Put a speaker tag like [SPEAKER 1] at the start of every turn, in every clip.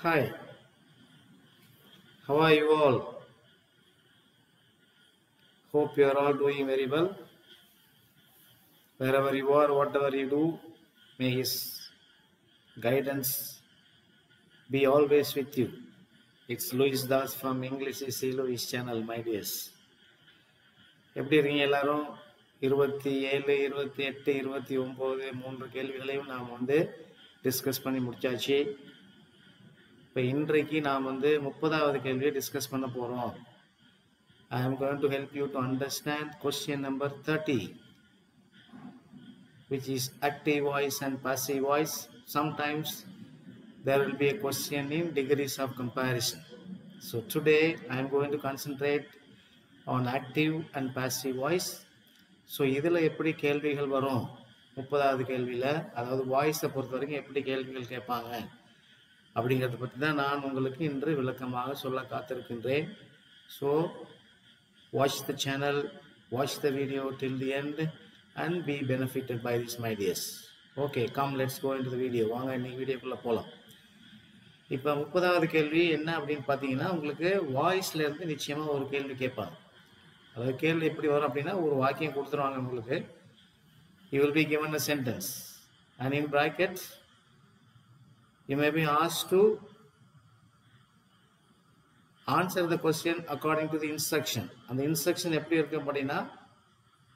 [SPEAKER 1] Hi, how are you all? Hope you are all doing very well. Wherever you are, whatever you do, may His guidance be always with you. It's Louis Das from English is Louis channel, my dears. எப்படி இருக்கீங்க எல்லாரும்? 27, 28, 29 3 கேள்விகளையும் நாம் discuss பண்ணி முடிச்சாச்சு. இப்போ இன்றைக்கு நாம் 30வது கேள்வியை டிஸ்கஸ் பண்ண போகிறோம். I am going to help you to understand question number 30, which is active voice and passive voice. Sometimes there will be a question in degrees of comparison. So today I am going to concentrate on active and passive voice. So இதில் எப்படி கேள்விகள் வரும் 30வது கேள்வியில், அதாவது வாய்ஸை பொறுத்த வரைக்கும் எப்படி கேள்விகள் கேட்பாங்க அப்படிங்கிறத பற்றி தான் நான் உங்களுக்கு இன்று விளக்கமாக சொல்ல காத்திருக்கின்றேன். So watch the channel, watch the video till the end and be benefited by this, my dears. Okay, come, let's go into the video. வாங்க இன்னைக்கு வீடியோக்குள்ளே போகலாம். இப்போ 30வது கேள்வி என்ன அப்படின்னு பார்த்தீங்கன்னா, உங்களுக்கு வாய்ஸில் இருந்து நிச்சயமாக ஒரு கேள்வி கேட்பாங்க. அதாவது கேள்வி எப்படி வரும் அப்படின்னா, ஒரு வாக்கியம் கொடுத்துருவாங்க உங்களுக்கு. You will be given a sentence and in brackets you may be asked to answer the question according to the instruction. அந்த இன்ஸ்ட்ரக்ஷன் எப்படி இருக்கும் அப்படின்னா,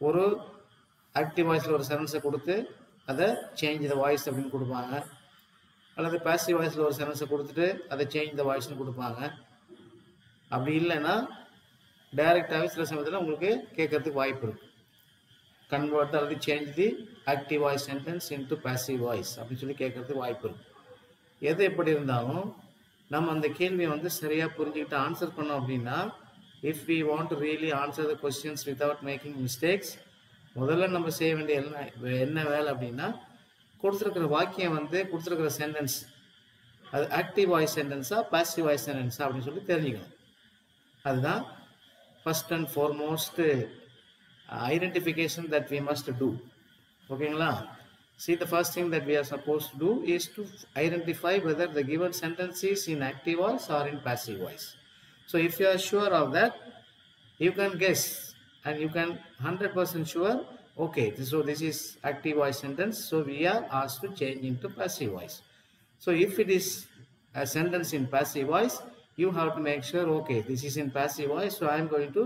[SPEAKER 1] ஒரு ஆக்டிவ் வாய்ஸில் ஒரு சென்டென்ஸை கொடுத்து அதை சேஞ்ச் த வாய்ஸ் அப்படின்னு கொடுப்பாங்க, அல்லது பாசிவ் வாய்ஸில் ஒரு சென்டென்ஸை கொடுத்துட்டு அதை சேஞ்ச் த வாய்ஸ்னு கொடுப்பாங்க. அப்படி இல்லைன்னா டைரெக்டாகவே சில சமயத்தில் உங்களுக்கு கேட்கறதுக்கு வாய்ப்பு இருக்குது. கன்வெர்ட் அல்லது change the active voice sentence into passive voice அப்படின்னு சொல்லி கேட்கறதுக்கு வாய்ப்பு இருக்குது. எது எப்படி இருந்தாலும் நம்ம அந்த கேள்வியை சரியாக புரிஞ்சுக்கிட்டு ஆன்சர் பண்ணோம் அப்படின்னா, if we want to really answer the questions without making mistakes, முதல்ல நம்ம செய்ய வேண்டிய என்ன வேலை அப்படின்னா, கொடுத்துருக்கிற வாக்கியம் கொடுத்துருக்கிற சென்டென்ஸ் அது ஆக்டிவ் வாய்ஸ் சென்டென்ஸா பாசிவ் வாய்ஸ் சென்டென்ஸா அப்படின்னு சொல்லி தெரிஞ்சுக்கணும். அதுதான் first and foremost identification that we must do. ஓகேங்களா? See, the first thing that we are supposed to do is to identify whether the given sentence is in active voice or in passive voice. So if you are sure of that, you can guess and you can 100% sure, okay, so this is active voice sentence, so we are asked to change into passive voice. So if it is a sentence in passive voice, you have to make sure, okay, this is in passive voice, so I am going to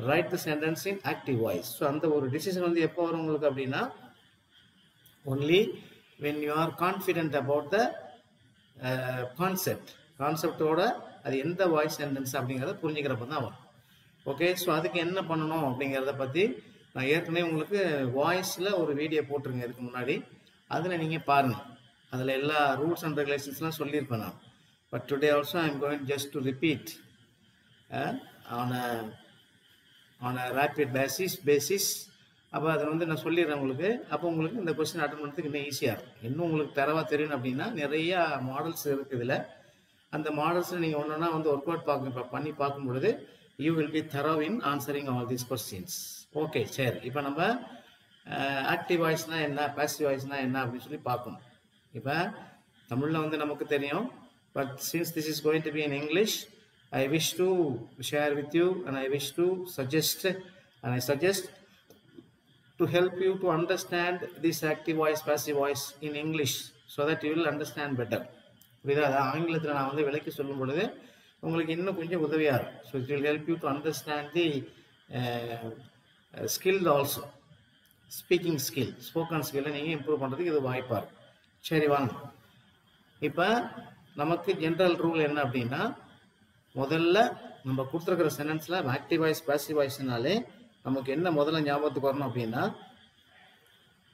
[SPEAKER 1] write the sentence in active voice. So அந்த ஒரு decision எப்போ வரும் உங்களுக்கு அப்படின்னா, only when you are confident about the கான்செப்டோட அது எந்த voice sentence அப்படிங்கிறத புரிஞ்சுக்கிறப்ப தான் வரும். ஓகே, ஸோ அதுக்கு என்ன பண்ணணும் அப்படிங்கிறத பற்றி நான் ஏற்கனவே உங்களுக்கு வாய்ஸில் ஒரு வீடியோ போட்டிருங்க இதுக்கு முன்னாடி. அதில் நீங்கள் பாருங்கள், அதில் எல்லா ரூல்ஸ் அண்ட் ரெகுலேஷன்ஸ்லாம் சொல்லியிருப்பேன் நான். But today also I am going just to repeat on a rapid basis. அப்போ அதை நான் சொல்லிடுறேன் உங்களுக்கு. அப்போ உங்களுக்கு இந்த கொஸ்டின் அட்டன் பண்ணுறதுக்கு இன்னும் ஈஸியாக இருக்கும். இன்னும் உங்களுக்கு தரவாக தெரியணும் அப்படின்னா நிறையா மாடல்ஸ் இருக்குது இதில். அந்த மாடல்ஸில் நீங்கள் ஒன்று ஒன்றா ஒர்க் அவுட் பண்ணி பார்க்கும் பொழுது you will be thorough in answering all these questions. Okay, சரி. இப்போ நம்ம ஆக்டிவ் வாய்ஸ்னால் என்ன, பாசிவ் வாய்ஸ்னால் என்ன அப்படின்னு சொல்லி பார்க்கணும். இப்போ தமிழில் நமக்கு தெரியும். But since this is going to be in English, I wish to share with you and I wish to suggest to help you to understand this active voice passive voice in English so that you will understand better. புரியுதா? அது ஆங்கிலத்தில் நான் விளக்கி சொல்லும் பொழுது உங்களுக்கு இன்னும் கொஞ்சம் உதவியாக இருக்கும். So it will help you to understand the skill also, speaking skill, spoken ஸ்கில்லை நீங்கள் இம்ப்ரூவ் பண்ணுறதுக்கு இது வாய்ப்பாக இருக்கும். சரி, வாங்க. இப்போ நமக்கு ஜென்ரல் ரூல் என்ன அப்படின்னா, முதல்ல நம்ம கொடுத்துருக்கிற சென்டென்ஸில் ஆக்டிவ் வாய்ஸ் பாசிவ் வாய்ஸ்னாலே நமக்கு என்ன முதல்ல ஞாபகத்துக்கு வரணும் அப்படின்னா,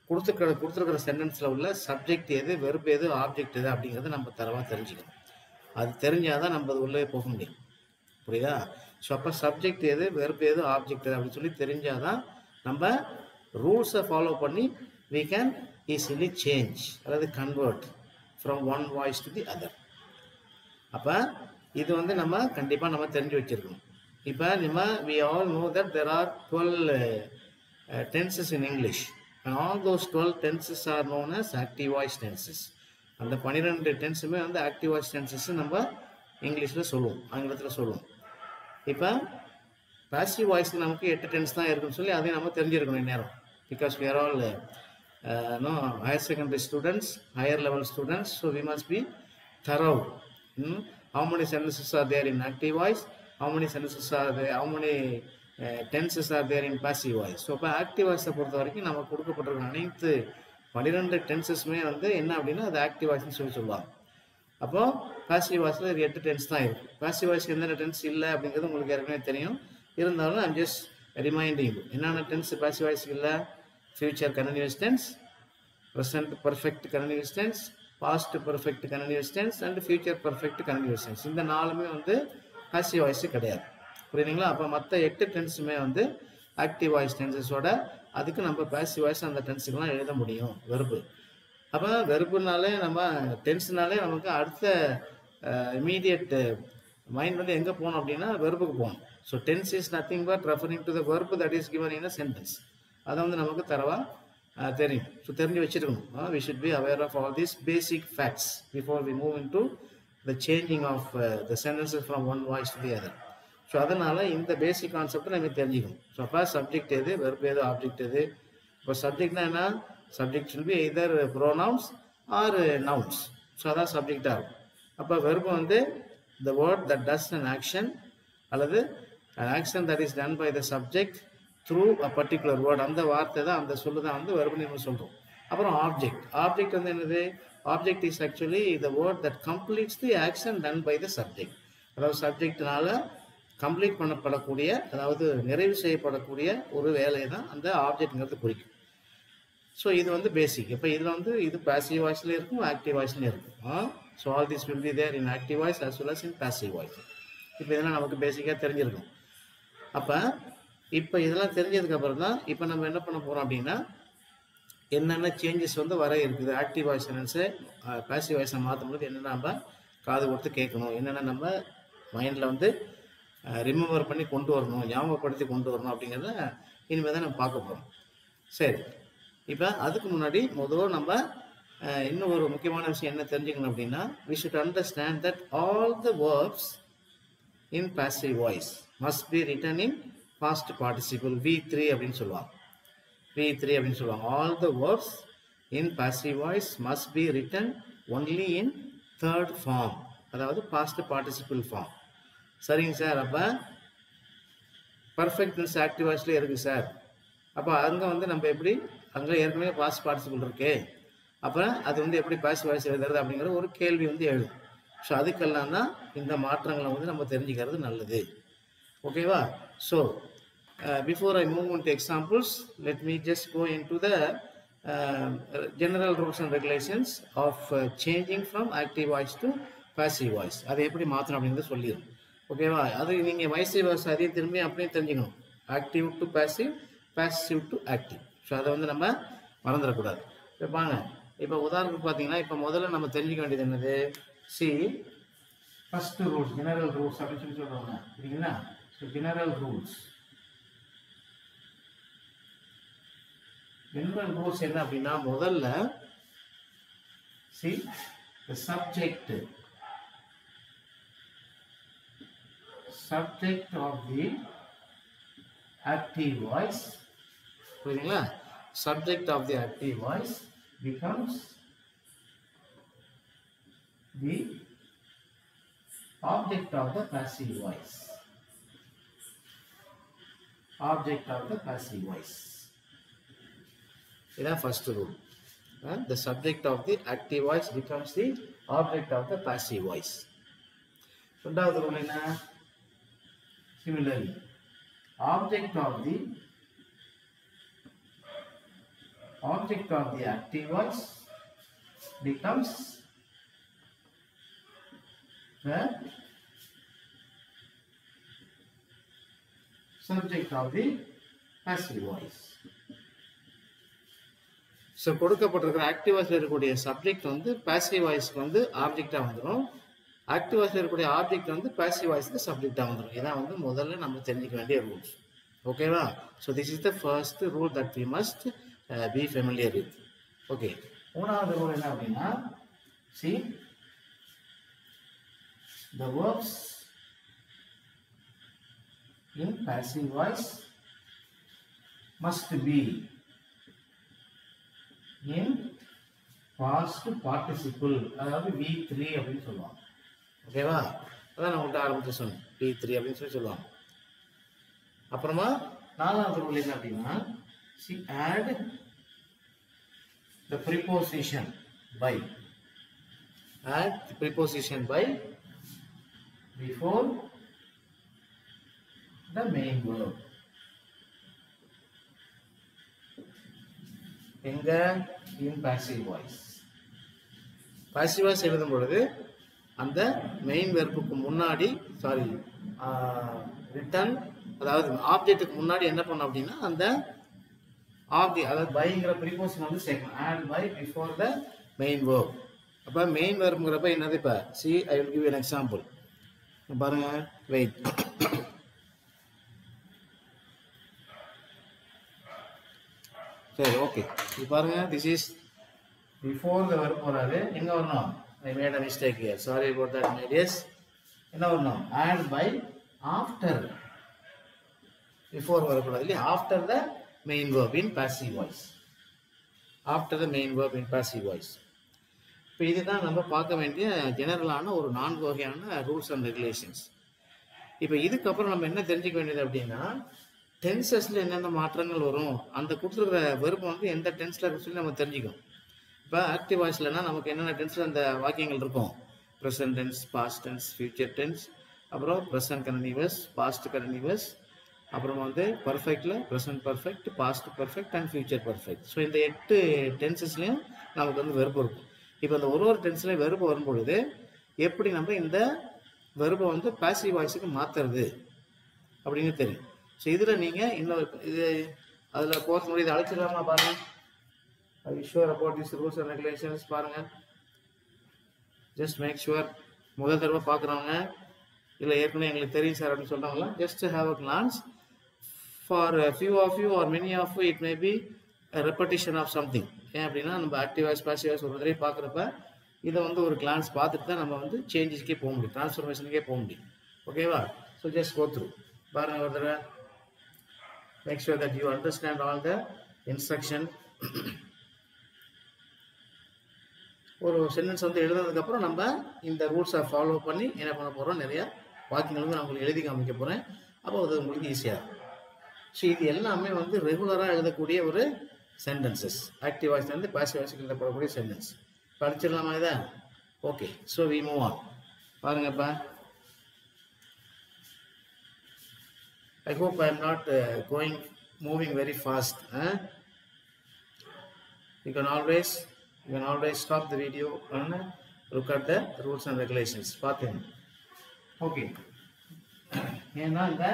[SPEAKER 1] கொடுத்துருக்கிற சென்டென்ஸில் உள்ள சப்ஜெக்ட் எது, வெர்பு எது, ஆப்ஜெக்ட் எது அப்படிங்கிறத நம்ம தரவாக தெரிஞ்சுக்கணும். அது தெரிஞ்சால் தான் நம்ம அது உள்ளே போக முடியும். புரியுதா? ஸோ அப்போ சப்ஜெக்ட் எது, வெர்பு எது, ஆப்ஜெக்ட் எது அப்படின்னு சொல்லி தெரிஞ்சால் தான் நம்ம ரூல்ஸை ஃபாலோ பண்ணி we can easily change அதாவது convert from one voice to the other. அப்போ இது நம்ம கண்டிப்பாக நம்ம தெரிஞ்சு வச்சுருக்கணும். இப்போ we all know that there are 12 tenses in English and all those 12 tenses are known as active voice tenses. அந்த 12 டென்ஸுமே வந்து ஆக்டிவ் வாய்ஸ் டென்சஸ் நம்ம இங்கிலீஷில் சொல்லுவோம், ஆங்கிலத்தில் சொல்லுவோம். இப்போ பாசிவ் வாய்ஸ்க்கு நமக்கு 8 டென்ஸ் தான் இருக்குன்னு சொல்லி அதையும் நம்ம தெரிஞ்சிருக்கணும் இந்நேரம். Because we are all higher secondary students, higher level students, so we must be thorough. How many sentences are there in active voice? How many sentences are there? How many tenses are there in passive voice? So இப்போ active வாய்ஸை பொறுத்த வரைக்கும் நமக்கு கொடுக்கப்பட்டிருக்க அனைத்து 12 டென்சஸ்மே வந்து என்ன அப்படின்னா அது ஆக்டிவ் வாய்ஸ்ன்னு சொல்லுவாங்க. அப்போது பாசிவ் வாய்ஸில் 8 டென்ஸ் தான் இருக்குது. பாசிவ் வாய்ஸ்க்கு எந்தெந்த டென்ஸ் இல்லை அப்படிங்கிறது உங்களுக்கு ஏற்கனவே தெரியும். இருந்தாலும் ஐம் ஜஸ்ட் ரிமைண்டிங் யூ. என்னென்ன டென்ஸ் பாசிவ் வாய்ஸ்க்கு இல்லை? Future continuous tense, present perfect continuous tense, past perfect continuous tense and future perfect continuous tense. இந்த 4மே வந்து பாசிவ் வாய்ஸு கிடையாது. புரியுதுங்களா? அப்போ மற்ற 8 டென்ஸுமே வந்து ஆக்டிவ் வாய்ஸ் டென்சஸோட அதுக்கு நம்ம பாசிவ் வாய்ஸ் அந்த டென்ஸுக்கெல்லாம் எழுத முடியும் வெர்பு. அப்போ வெர்புனாலே நம்ம டென்ஸ்னாலே நமக்கு அடுத்த இமீடியட் மைண்ட் வந்து எங்கே போகணும் அப்படின்னா வெர்புக்கு போகணும். So tense is nothing but referring to the verb that is given in a sentence. அதை வந்து நமக்கு தரவாக தெரியும். ஸோ தெரிஞ்சு வச்சுருக்கணும். We should be aware of all these basic facts before we move in to the changing of the sentences from one voice to the other. So அதனால் இந்த பேசிக் கான்செப்டை நம்ம தெரிஞ்சுக்கணும். ஸோ அப்போ சப்ஜெக்ட் எது, வெர்பு எது, ஆப்ஜெக்ட் எது. இப்போ சப்ஜெக்ட்னா என்ன? Subject should be either pronouns or nouns. So அதான் சப்ஜெக்டாக இருக்கும். அப்போ வெர்பு வந்து the word that does an action அல்லது an action that is done by the subject through a particular word. அந்த வார்த்தை தான், அந்த சொல்லு தான் வந்து வெர்புன்னு நம்ம சொல்கிறோம். அப்புறம் ஆப்ஜெக்ட். ஆப்ஜெக்ட் வந்து என்னது? Object is actually the word that completes the action done by the subject. அதாவது சப்ஜெக்ட்னால கம்ப்ளீட் பண்ணப்படக்கூடிய, அதாவது நிறைவு செய்யப்படக்கூடிய ஒரு வேலையை தான் அந்த ஆப்ஜெக்ட்ங்கிறது குறிக்கும். ஸோ இது வந்து பேசிக். இப்போ இதில் வந்து இது பாசிவ் வாய்ஸ்லேயும் இருக்கும், ஆக்டிவ் வாய்ஸ்லேயும் இருக்கும். So all this will be there in active voice as well as in passive voice. இப்போ இதெல்லாம் நமக்கு பேசிக்காக தெரிஞ்சிருக்கும். அப்போ இதெல்லாம் தெரிஞ்சதுக்கப்புறம் தான் இப்போ நம்ம என்ன பண்ண போகிறோம் அப்படின்னா என்னென்ன சேஞ்சஸ் வந்து வர இருக்குது. ஆக்டிவ் வாய்ஸ் சென்டென்ஸை பாசிவ் வாய்ஸை மாற்றும்போது என்னென்ன நம்ம காது கொடுத்து கேட்கணும், என்னென்ன நம்ம மைண்டில் வந்து ரிமெம்பர் பண்ணி கொண்டு வரணும், ஞாபகப்படுத்தி கொண்டு வரணும் அப்படிங்கிறத இனிமேல் தான் நம்ம பார்க்க போகிறோம். சரி, இப்போ அதுக்கு முன்னாடி முதல்ல நம்ம இன்னும் ஒரு முக்கியமான விஷயம் என்ன தெரிஞ்சுக்கணும் அப்படின்னா we should understand that all the verbs in passive voice must be written in past participle V3 அப்படின்னு சொல்லுவாங்க. V3 அப்படின்னு சொல்லுவாங்க. All the verbs in passive voice must be written only in third form, அதாவது past participle form. சரிங்க sir, அப்போ perfectness active வாய்ஸ்லேயே இருக்குது sir. அப்போ அங்கே வந்து நம்ம எப்படி, அங்கே ஏற்கனவே பாஸ்ட் பார்ட்டிசிபிள் இருக்கே, அப்புறம் அது வந்து எப்படி பாசிவ் வாய்ஸ் எழுதுறது அப்படிங்கிற ஒரு கேள்வி வந்து எழுதும். ஸோ அதுக்கெல்லாம் தான் இந்த மாற்றங்களை வந்து நம்ம தெரிஞ்சுக்கிறது நல்லது. ஓகேவா? So before I move in to examples, let me just go in to the general rules and regulations of changing from active voice to passive voice. அதை எப்படி மாற்றணும் அப்படிங்கிறத சொல்லிடும். ஓகேவா? அது நீங்கள் வைஸ் வாய்ஸ் அதையும் திரும்பி அப்படியே தெரிஞ்சுக்கணும். Active to passive, passive to active. So அதை வந்து நம்ம மறந்துடக்கூடாது. இப்போ பாங்க, இப்போ உதாரணத்துக்கு பார்த்தீங்கன்னா இப்போ முதல்ல நம்ம தெரிஞ்சுக்க வேண்டியது என்னது? C first rules, general rules அப்படின்னு சொல்லி சொல்கிறாங்க. சரிங்களா? ஸோ ஜெனரல் ரூல்ஸ் என்ன அப்படின்னா முதல்ல see subject of the active voice, புரியுதுங்களா? Subject of the active voice becomes the object of the passive voice. Object of the passive voice. This is first rule. The subject of the active voice becomes the object of the passive voice. இரண்டாவது rule என்ன? Similarly, object of the active voice becomes the subject of the passive voice. So கொடுக்கப்பட்டிருக்கிற active வாய்ஸில் இருக்கக்கூடிய subject வந்து passive வாய்ஸ்க்கு வந்து ஆப்ஜெக்டாக வந்துடும். Active வாய்ஸில் இருக்கக்கூடிய ஆப்ஜெக்ட் வந்து பாசிவ் வாய்ஸ்க்கு சப்ஜெக்டாக வந்துடும். இதான் வந்து முதல்ல நம்ம தெரிஞ்சுக்க வேண்டிய ரூல்ஸ். ஓகேவா? So this is the first rule that we must be familiar with. Okay, மூணாவது ரூல் என்ன அப்படின்னா See, the verbs in passive voice must be in past participle, அதாவது V3 அப்படின்னு சொல்லுவாங்க. ஓகேவா? அதான் நான் உங்கள்கிட்ட ஆரம்பிச்சு சொன்னேன், V3 அப்படின்னு சொல்லுவாங்க. அப்புறமா நாலாவது ரூல் என்ன அப்படின்னா, see, add the preposition by. Add the preposition by before the main verb. எங்க? in passive voice. passive voice எழுதும் பொழுது அந்த மெயின் வெர்புக்கு முன்னாடி ரிட்டர்ன், அதாவது ஆப்ஜெக்ட்டுக்கு முன்னாடி என்ன பண்ணணும் அப்படின்னா அந்த ஆப்ஜெக்ட், அதாவது பைங்கிற ப்ரீபோசிஷன் வந்து சேர்க்கணும். add by before the main verb. அப்போ மெயின் வெர்புங்கிறப்ப என்னது? இப்போ see, I will give you an example. பாருங்க, வெயிட். சரி, ஓகே. இது பாருங்க, this is before the verb வராது. எங்கே வரணும்? I made a mistake here. Sorry about that, my dears. என்ன வரணும்? add by after. Before வரக்கூடாது இல்லையா? after the main verb in passive voice. After the main verb in passive voice. இப்போ இதுதான் நம்ம பார்க்க வேண்டிய ஜெனரலான ஒரு 4 வகையான ரூல்ஸ் அண்ட் ரெகுலேஷன்ஸ். இப்போ இதுக்கப்புறம் நம்ம என்ன தெரிஞ்சுக்க வேண்டியது அப்படின்னா, டென்சஸில் என்னென்ன மாற்றங்கள் வரும், அந்த கொடுத்துருக்கிற வெர்பு வந்து எந்த டென்ஸில் இருக்கு சொல்லி நம்ம தெரிஞ்சுக்கணும். இப்போ ஆக்டிவ் வாய்ஸ்லனா நமக்கு என்னென்ன டென்ஸில் அந்த வாக்கியங்கள் இருக்கும்? Present tense, past tense, future tense, அப்புறம் ப்ரெசன்ட் கண்டினியூவஸ், பாஸ்ட் கண்டினியூவஸ், அப்புறம் வந்து பர்ஃபெக்டில் present perfect, past perfect and future perfect. So இந்த 8 டென்சஸ்லையும் நமக்கு வந்து வெர்பு இருக்கும். இப்போ இந்த ஒரு டென்ஸ்லையும் வெர்பு வரும்பொழுது எப்படி நம்ம இந்த வெர்பை வந்து பாசிவ் வாய்ஸுக்கு மாற்றுறது அப்படின்னு தெரியும். ஸோ இதில் நீங்கள் இன்னொரு இது அதில் போகிறது முடியுது அழைச்சிடலாமா? பாருங்கள், ஐ sure about this rules and regulations. பாருங்கள், ஜஸ்ட் மேக் ஷுவர். முதல் தடவை பார்க்குறவங்க, இல்லை ஏற்கனவே எங்களுக்கு தெரியும் சார் அப்படின்னு சொல்கிறாங்களா, just have a glance. For few of you or many of you it may be repetition of something. ஏன் அப்படின்னா நம்ம ஆக்டிவ் வாய்ஸ் பாசிவ் வாய்ஸ் ஒரு தடவை பார்க்குறப்ப இதை வந்து ஒரு கிளான்ஸ் பார்த்துட்டு தான் நம்ம வந்து சேஞ்சஸ்க்கே போக முடியும், ட்ரான்ஸ்ஃபர்மேஷனுக்கே போக முடியும். ஓகேவா? So just go through. பாருங்கள் ஒரு தடவை. Make sure that you understand all the instruction. ஒரு சென்டென்ஸ் வந்து எழுதுனதுக்கப்புறம் நம்ம இந்த ரூல்ஸை ஃபாலோ பண்ணி என்ன பண்ண போகிறோம், நிறையா வாக்கியங்கள் வந்து நான் உங்களுக்கு எழுதி காமிக்க போகிறேன். அப்போ அது உங்களுக்கு ஈஸியாக இருக்கும். ஸோ இது எல்லாமே வந்து ரெகுலராக எழுதக்கூடிய ஒரு சென்டென்சஸ். ஆக்டிவ் வாய்ஸ்லேருந்து பாசிவ் வாய்ஸுக்கு எழுதப்படக்கூடிய சென்டென்ஸ். படிச்சிடலாமா இதை? Okay, so we move on. பாருங்கப்பா, I hope I am not moving very fast. You can always stop the video and look at the rules and regulations. Pathing. Okay. ஏன்னா இந்த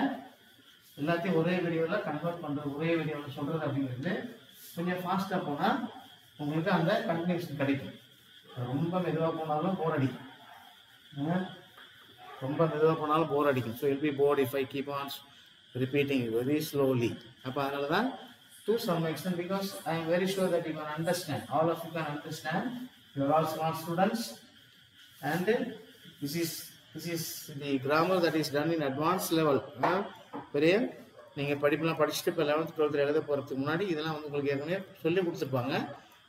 [SPEAKER 1] எல்லாத்தையும் ஒரே வீடியோவில் கன்வெர்ட் பண்ணுறது, ஒரே வீடியோவில் சொல்கிறது அப்படிங்கிறது கொஞ்சம் ஃபாஸ்ட்டாக போனால் உங்களுக்கு அந்த கண்டினியூஷன் கிடைக்கும். ரொம்ப மெதுவாக போனாலும் போர் அடிக்கும். ரொம்ப மெதுவாக போனாலும் போர் அடிக்கும். So I'll be bored if I keep on repeating very slowly. அப்போ அதனால தான் to some extent, because I am very sure that you can understand, all of you can understand, you are all smart students, and this is the grammar that is done in advanced level. பெரிய நீங்கள் படிப்பெல்லாம் படிச்சுட்டு இப்போ 11th 12th எழுத போகிறதுக்கு முன்னாடி இதெல்லாம் வந்து உங்களுக்கு ஏற்கனவே சொல்லி கொடுத்துருப்பாங்க.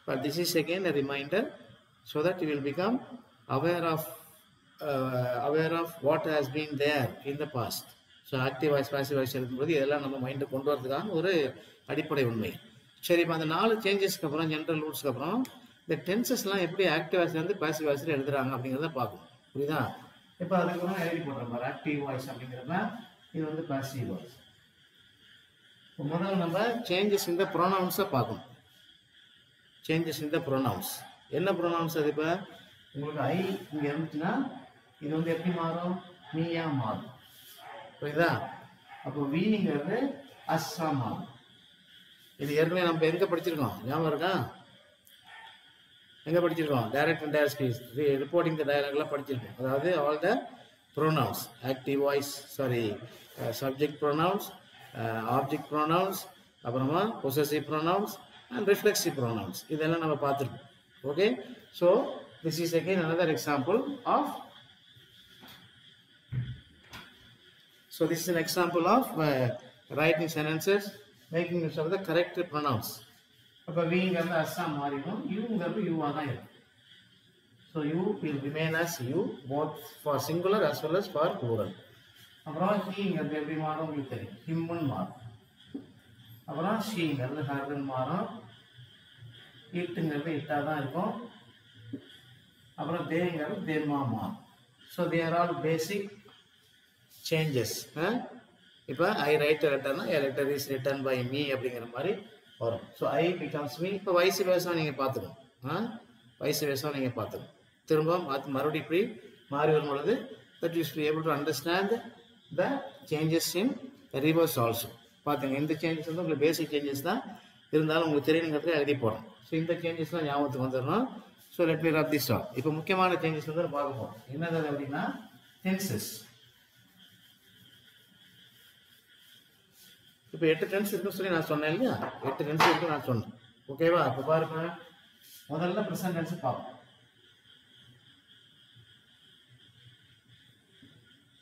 [SPEAKER 1] But this is again a reminder so that you will become aware of what has been there in the past. So active voice passive voice எழுதும்போது இதெல்லாம் நம்ம மைண்டை கொண்டு வரதுக்கான ஒரு அடிப்படை உண்மை. சரி, இப்போ அந்த 4 சேஞ்சஸ்க்கு அப்புறம், ஜென்ரல் ரூல்ஸ்க்கு அப்புறம் இந்த டென்சஸ்லாம் எப்படி ஆக்டிவ் வாய்ஸ்லேருந்து பாசிவ் வாய்ஸில் எழுதுறாங்க அப்படிங்கிறத பார்க்கணும். புரியுதா? இப்போ அதுக்கப்புறம் எழுதி போடுற மாதிரி ஆக்டிவ் வாய்ஸ் அப்படிங்கிறப்ப இது வந்து பாசிவ் வாய்ஸ். இப்போ முதல்ல நம்ம சேஞ்சஸ் இந்த ப்ரொனவுன்ஸை பார்க்கணும். சேஞ்சஸ் இந்த ப்ரொனவுன்ஸ் என்ன ப்ரொனவுன்ஸ்? அது இப்போ உங்களுக்கு ஐ இங்கே இருந்துச்சுன்னா இது வந்து எப்படி மாறும்? மீயா மாறும். புரியுதா? அப்போ வீங்கிறது அஸ்ஸா மாறும். இது ஏற்கனவே நம்ம எங்கே படிச்சிருக்கோம்? ஞாபகம் இருக்கா? எங்கே படிச்சிருக்கோம்? Direct and direct speech, reporting the டயலாக்லாம் படிச்சிருக்கோம். அதாவது all the pronouns, active voice, subject pronouns, object pronouns, அப்புறமா possessive pronouns and reflexive pronouns, இதெல்லாம் நம்ம பார்த்துருக்கோம். Okay, so This is again another example of. So this is an example of writing sentences, making use of the correct pronouns. அப்போ விங்கிறது அஸ்ஸா மாறிடும், யூங்கிறது யூவாக தான் இருக்கும். So you will remain as you both for singular as well as for plural. அப்புறம் ஹீங்கிறது எப்படி மாறும் உங்களுக்கு தெரியும், ஹிம்முன்னு மாறும். அப்புறம் ஷீங்கிறது ஹர்ன்னு மாறும், இட்டுங்கிறது இட்டாக தான் இருக்கும். அப்புறம் தேங்கிறது தேமா மாறும். So they are all basic changes. இப்போ ஐ ரைட் லெட்டர்னா a letter is written by me அப்படிங்கிற மாதிரி வரும். So I becomes me. இப்போ வயசு வேஷம் நீங்கள் பார்த்துக்கணும், வயசு வேஷம் நீங்கள் பார்த்துக்கணும். திரும்ப மறுபடியும் இப்படி மாறி வரும் பொழுது that use be able to understand the changes in reverse also. பார்த்துங்க, இந்த சேஞ்சஸ் வந்து உங்களுக்கு பேசிக் சேஞ்சஸ் தான், இருந்தாலும் உங்களுக்கு தெரியணுங்கிறதுக்கு எழுதி போடணும். ஸோ இந்த சேஞ்சஸ்லாம் ஞாபகத்துக்கு வந்துடணும். So let me rub this all. இப்போ முக்கியமான சேஞ்சஸ் வந்து பார்க்க போகிறோம். என்னது அப்படின்னா டென்சஸ். இப்போ 8 டென்ஸ் இருக்குன்னு சொல்லி நான் சொன்னேன் இல்லையா, 8 டென்ஸ் இருக்குன்னு நான் சொன்னேன். ஓகேவா? இப்போ பாருங்க, முதல்ல ப்ரெசன்ட் டென்ஸ் பார்ப்போம்.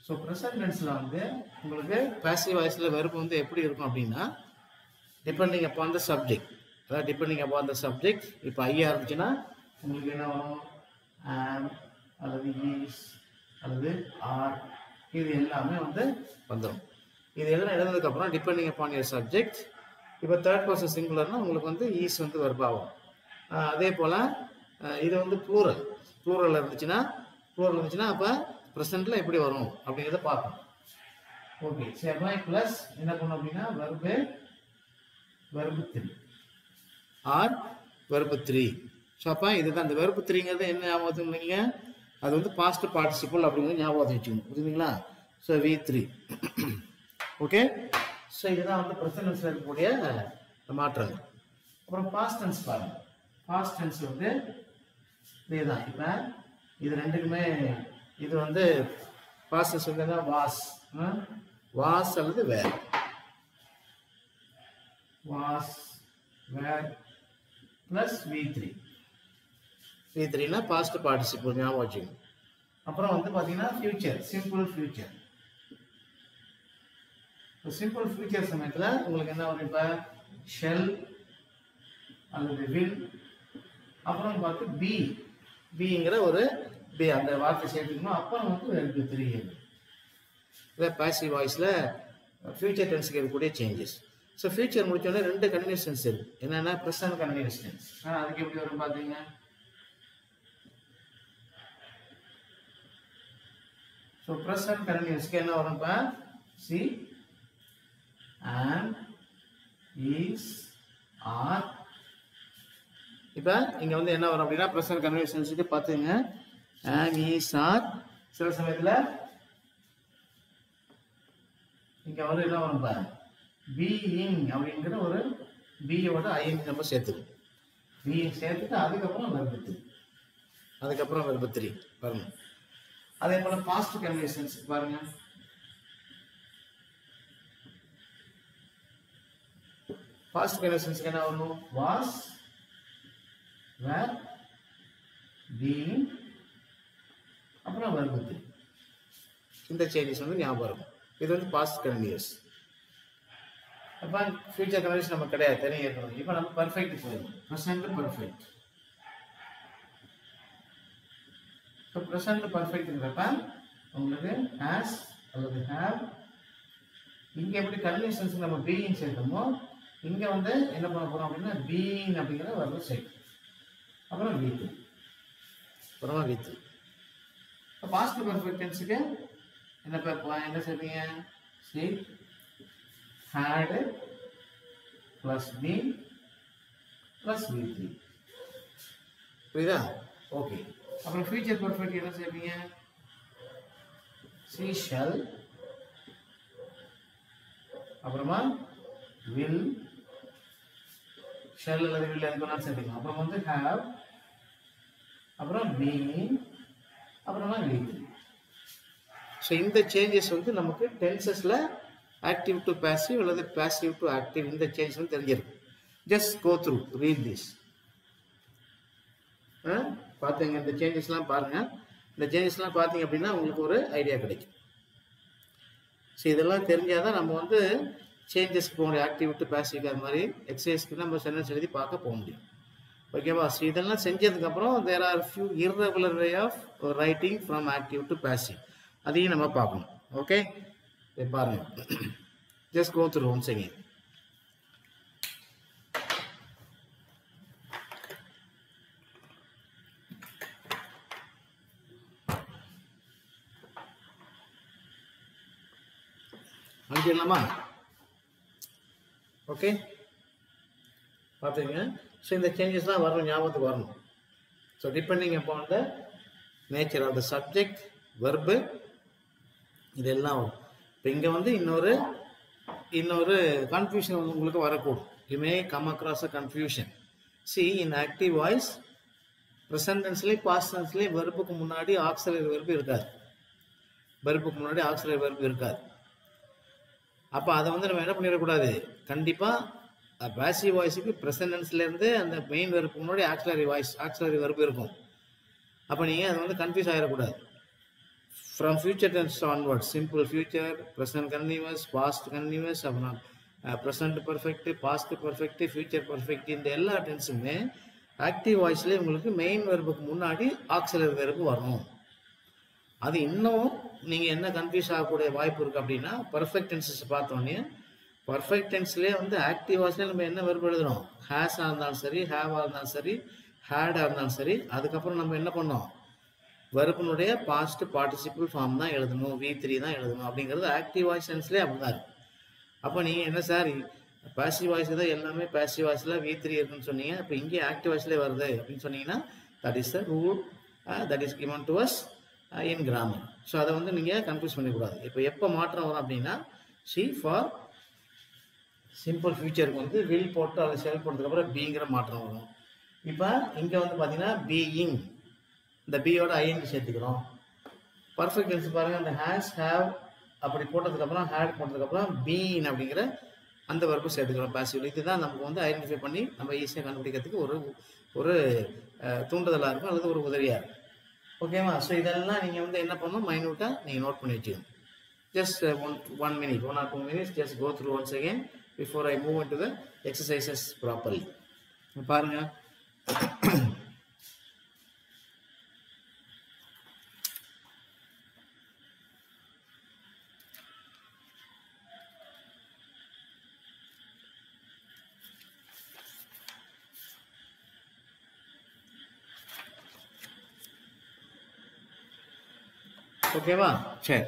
[SPEAKER 1] ஸோ ப்ரெசன்ட் டென்ஸில் வந்து உங்களுக்கு பாசிவ் வாய்ஸில் வெர்பு வந்து எப்படி இருக்கும் அப்படின்னா டிபெண்டிங் அப்பான் த சப்ஜெக்ட். அதாவது டிபெண்டிங் அப்பான் த சப்ஜெக்ட். இப்போ ஐயா இருந்துச்சுன்னா உங்களுக்கு என்ன வரும், ஆம் அல்லது ஈஸ் அல்லது ஆர், இது எல்லாமே வந்து வந்துடும். இது எல்லாம் எழுதுனதுக்கப்புறம் டிபெண்டிங் அப்பான் யுவர் சப்ஜெக்ட். இப்போ தேர்ட் பர்சன் சிங்குலர்னா உங்களுக்கு வந்து ஈஸ் வந்து வெர்பாகும். அதே போல் இது வந்து ப்ளூரல் இருந்துச்சுன்னா அப்போ ப்ரெசென்ட்டில் எப்படி வரும் அப்படிங்கிறத பார்க்கணும். ஓகே, சரி. ப்ளஸ் என்ன பண்ணணும் அப்படின்னா வெர்பு 3 ஆர் வெர்பு 3. ஸோ அப்போ இதுதான் அந்த வெர்பு 3ங்கிறது என்ன ஞாபகத்துக்கு இல்லைங்க, அது வந்து பாஸ்ட் பார்ட்டிசிபிள் அப்படிங்கிறது ஞாபகத்தை வச்சுக்கணும். புரியுதுங்களா? So V3. ஓகே, ஸோ இதுதான் வந்து ப்ரெசன்ட் டென்ஸில் இருக்கக்கூடிய மாற்றங்கள். அப்புறம் பாஸ்ட் டென்ஸ் பாருங்கள். பாஸ்ட் டென்ஸ் வந்து இதே தான். இப்போ இது ரெண்டுக்குமே இது வந்து பாஸ்ட் டென்ஸ் வந்து வாஸ் அல்லது வேர். வாஸ் வேர் ப்ளஸ் V3னா பாஸ்ட் பார்ட்டிசிபிள் ஞாபகம் வச்சுக்கணும். அப்புறம் வந்து பார்த்தீங்கன்னா future, simple future. Simple future சமயத்தில் உங்களுக்கு என்ன வரும், இப்போ ஷெல் அல்லது வில், அப்புறம் பார்த்து பிங்கிற ஒரு பி அந்த வார்த்தை சேர்த்துக்கணும். அப்புறம் வந்து வெர்பு 3. இதை பாசிவ் வாய்ஸில் ஃபியூச்சர் டென்ஸுக்கு இருக்கக்கூடிய சேஞ்சஸ். ஸோ ஃபியூச்சர் முடிச்சோடனே 2 கண்டினியூஸ் டென்ஸ் இருக்கு. என்னென்னா ப்ரெசன்ட் கண்டினியூஸ் டென்ஸ். அதுக்கு எப்படி வரும் பார்த்தீங்க, ஸோ ப்ரெசன்ட் கண்டினியூஸ்க்கு என்ன வரும், இப்போ சி and is are. இப்போ இங்கே வந்து என்ன வரும் அப்படின்னா ப்ரெசன்ட் கண்டினியூஸ் டென்ஸுக்கு பார்த்துங்க, and is are. சில சமயத்தில் இங்கே வந்து என்ன வரும் பாருங்க, being அப்படிங்கிற ஒரு பியோட ஐஎன்ஜி நம்ம சேர்த்துக்கணும். being சேர்த்துட்டு அதுக்கப்புறம் வெர்பு 3 பாருங்க. அதே போல் பாஸ்ட் கண்டினியூஸ் டென்ஸ் பாருங்க. பாஸ்ட் கண்டினியூஸ் டென்ஸ்க்கு என்ன வரும், வாஸ் வேர் பீயிங் அப்புறம் வெர்பு 3. இந்த சேஞ்சஸ் வந்து ஞாபகம் இருக்கும். இது வந்து பாஸ்ட் கண்டினியூஸ். அப்போ ஃபியூச்சர் கண்டினியூஸ் நம்ம கிடையாது, தனியாக இருக்கணும். இப்போ நம்ம பர்ஃபெக்ட் போயிடும், ப்ரெசென்ட் பர்ஃபெக்ட். இப்போ ப்ரெசென்ட் பர்ஃபெக்ட்ங்கிறப்ப உங்களுக்கு ஹேஸ் அல்லது ஹேவ். இங்கே எப்படி கண்டினியூஸ் டென்ஸ்க்கு நம்ம பீயிங் சேர்க்கணுமோ இங்கே வந்து என்ன பண்ண போகிறோம் அப்படின்னா பீயிங் அப்படிங்கிற வெர்பு சேர்க்கணும். அப்புறம் V3. இப்போ பாஸ்ட் பர்ஃபெக்ட் டென்ஸுக்கு என்ன சேர்ப்பீங்க, see had plus be plus V3. புரியுதா? ஓகே. அப்புறம் ஃபியூச்சர் பர்ஃபெக்ட் என்ன சேர்ப்பீங்க, சி ஷல், அப்புறமா வில், ஷெல் அல்லது வில் எதுனாலும் சேர்த்துக்கலாம். அப்புறம் வந்து ஹேவ், அப்புறம் பீயிங், அப்புறமா V3. ஸோ இந்த சேஞ்சஸ் வந்து நமக்கு டென்சஸில் ஆக்டிவ் டு பாசிவ் அல்லது பாசிவ் டு ஆக்டிவ் இந்த சேஞ்சஸ் வந்து தெரிஞ்சிருக்கு. Just go through, read this. பார்த்தீங்க இந்த சேஞ்சஸ்லாம் பாருங்கள். இந்த சேஞ்சஸ்லாம் பார்த்தீங்க அப்படின்னா உங்களுக்கு ஒரு ஐடியா கிடைக்கும். ஸோ இதெல்லாம் தெரிஞ்சால் தான் நம்ம வந்து சேஞ்சஸ்க்கு போக முடியும். ஆக்டிவ் டு பேசிவ் அது மாதிரி எக்ஸசைஸ்க்கு நம்ம சென்டென்ஸ் எழுதி பார்க்க போக முடியும். ஓகேவா? ஸோ இதெல்லாம் செஞ்சதுக்கப்புறம் there are few irregular way of writing from active to passive. அதையும் நம்ம பார்க்கணும். ஓகே, பாருங்கள். Just go through once again. அனுப்பிடலாமா? ஓகே, பார்த்துங்க. ஸோ இந்த சேஞ்சஸ் தான் வரணும், ஞாபகத்துக்கு வரணும். So depending upon the nature of the subject, verb, இதெல்லாம் வரும். இப்போ இங்கே வந்து இன்னொரு கன்ஃபியூஷன் வந்து உங்களுக்கு வரக்கூடும். You may come across a confusion. See in active voice present டென்ஸ்லேயும் பாஸ்ட் டென்ஸ்லேயும் வெர்புக்கு முன்னாடி ஆக்ஸிலரி வெர்பு இருக்காது. வெர்புக்கு முன்னாடி ஆக்ஸிலரி வெர்பு இருக்காது. அப்போ அதை வந்து நம்ம என்ன பண்ணிடக்கூடாது, கண்டிப்பாக பேசிவ் வாய்ஸுக்கு ப்ரெசன்ட் டென்ஸ்லேருந்து அந்த மெயின் வெர்புக்கு முன்னாடி ஆக்ஸிலரி வெர்பு இருக்கும். அப்போ நீங்கள் அதை வந்து கன்ஃபியூஸ் ஆகிடக்கூடாது. From future tense onward, simple future, present continuous, past continuous, அப்புறம் present perfect, past perfect, future perfect, இந்த எல்லா டென்ஸுமே ஆக்டிவ் வாய்ஸ்லேயே உங்களுக்கு மெயின் வெர்புக்கு முன்னாடி ஆக்ஸிலரி வெர்பு வரும். அது இன்னும் நீங்கள் என்ன கன்ஃபியூஸ் ஆகக்கூடிய வாய்ப்பு இருக்குது அப்படின்னா, பர்ஃபெக்ட் டென்சஸ் பார்த்தோன்னே பர்ஃபெக்ட் டென்ஸ்லேயே வந்து ஆக்டிவ் வாய்ஸ்லேயே நம்ம என்ன வெர்பு எழுதணும், ஹேஸாக இருந்தாலும் சரி, ஹேவாக இருந்தாலும் சரி, ஹேடாக இருந்தாலும் சரி, அதுக்கப்புறம் நம்ம என்ன பண்ணோம், வெர்புனுடைய பாஸ்ட் பார்ட்டிசிபிள் ஃபார்ம் தான் எழுதணும், V3 தான் எழுதணும். அப்படிங்கிறது ஆக்டிவ் வாய்ஸ் டென்ஸ்லேயே அப்படி தான் இருக்குது. அப்போ நீங்கள் என்ன சார் பாசிவ் வாய்ஸ் தான் எல்லாமே பாசிவ் வாய்ஸில் V3 இருக்குன்னு சொன்னீங்க, இப்போ இங்கே ஆக்டிவ் வாய்ஸ்லேயே வருது அப்படின்னு சொன்னீங்கன்னா that is the rule that is given to us in grammar. So அதை வந்து நீங்கள் கன்ஃபியூஸ் பண்ணிக்கூடாது. இப்போ எப்போ மாற்றம் வரும் அப்படின்னா, சி ஃபார் சிம்பிள் ஃபியூச்சருக்கு வந்து வில் போட்டு அதை செல் போட்டதுக்கப்புறம் பிங்கிற மாற்றம் வரும். இப்போ இங்கே வந்து பார்த்தீங்கன்னா பீயிங், இந்த பியோட ஐஎன்ஜி சேர்த்துக்கிறோம். பர்ஃபெக்ட் டென்ஸ் பாருங்கள், அந்த ஹேஸ், ஹேவ் அப்படி போட்டதுக்கப்புறம் ஹேட் போட்டதுக்கப்புறம் பீன் அப்படிங்கிற அந்த வெர்பு சேர்த்துக்கிறோம் பாசிவ். இதுதான் நமக்கு வந்து ஐடென்டிஃபை பண்ணி நம்ம ஈஸியாக கண்டுபிடிக்கிறதுக்கு ஒரு தூண்டுதலாக இருக்கும் அல்லது ஒரு உதவியாக இருக்கும். ஓகேவா? ஸோ இதெல்லாம் நீங்கள் வந்து என்ன பண்ணணும், மைன்யூட்டாக நீங்கள் நோட் பண்ணி வச்சுக்கணும். Just 1 minute, 1 or 2 minutes, just go through once again before I move into the exercises properly. பாருங்கள். ஓகேவா? சரி,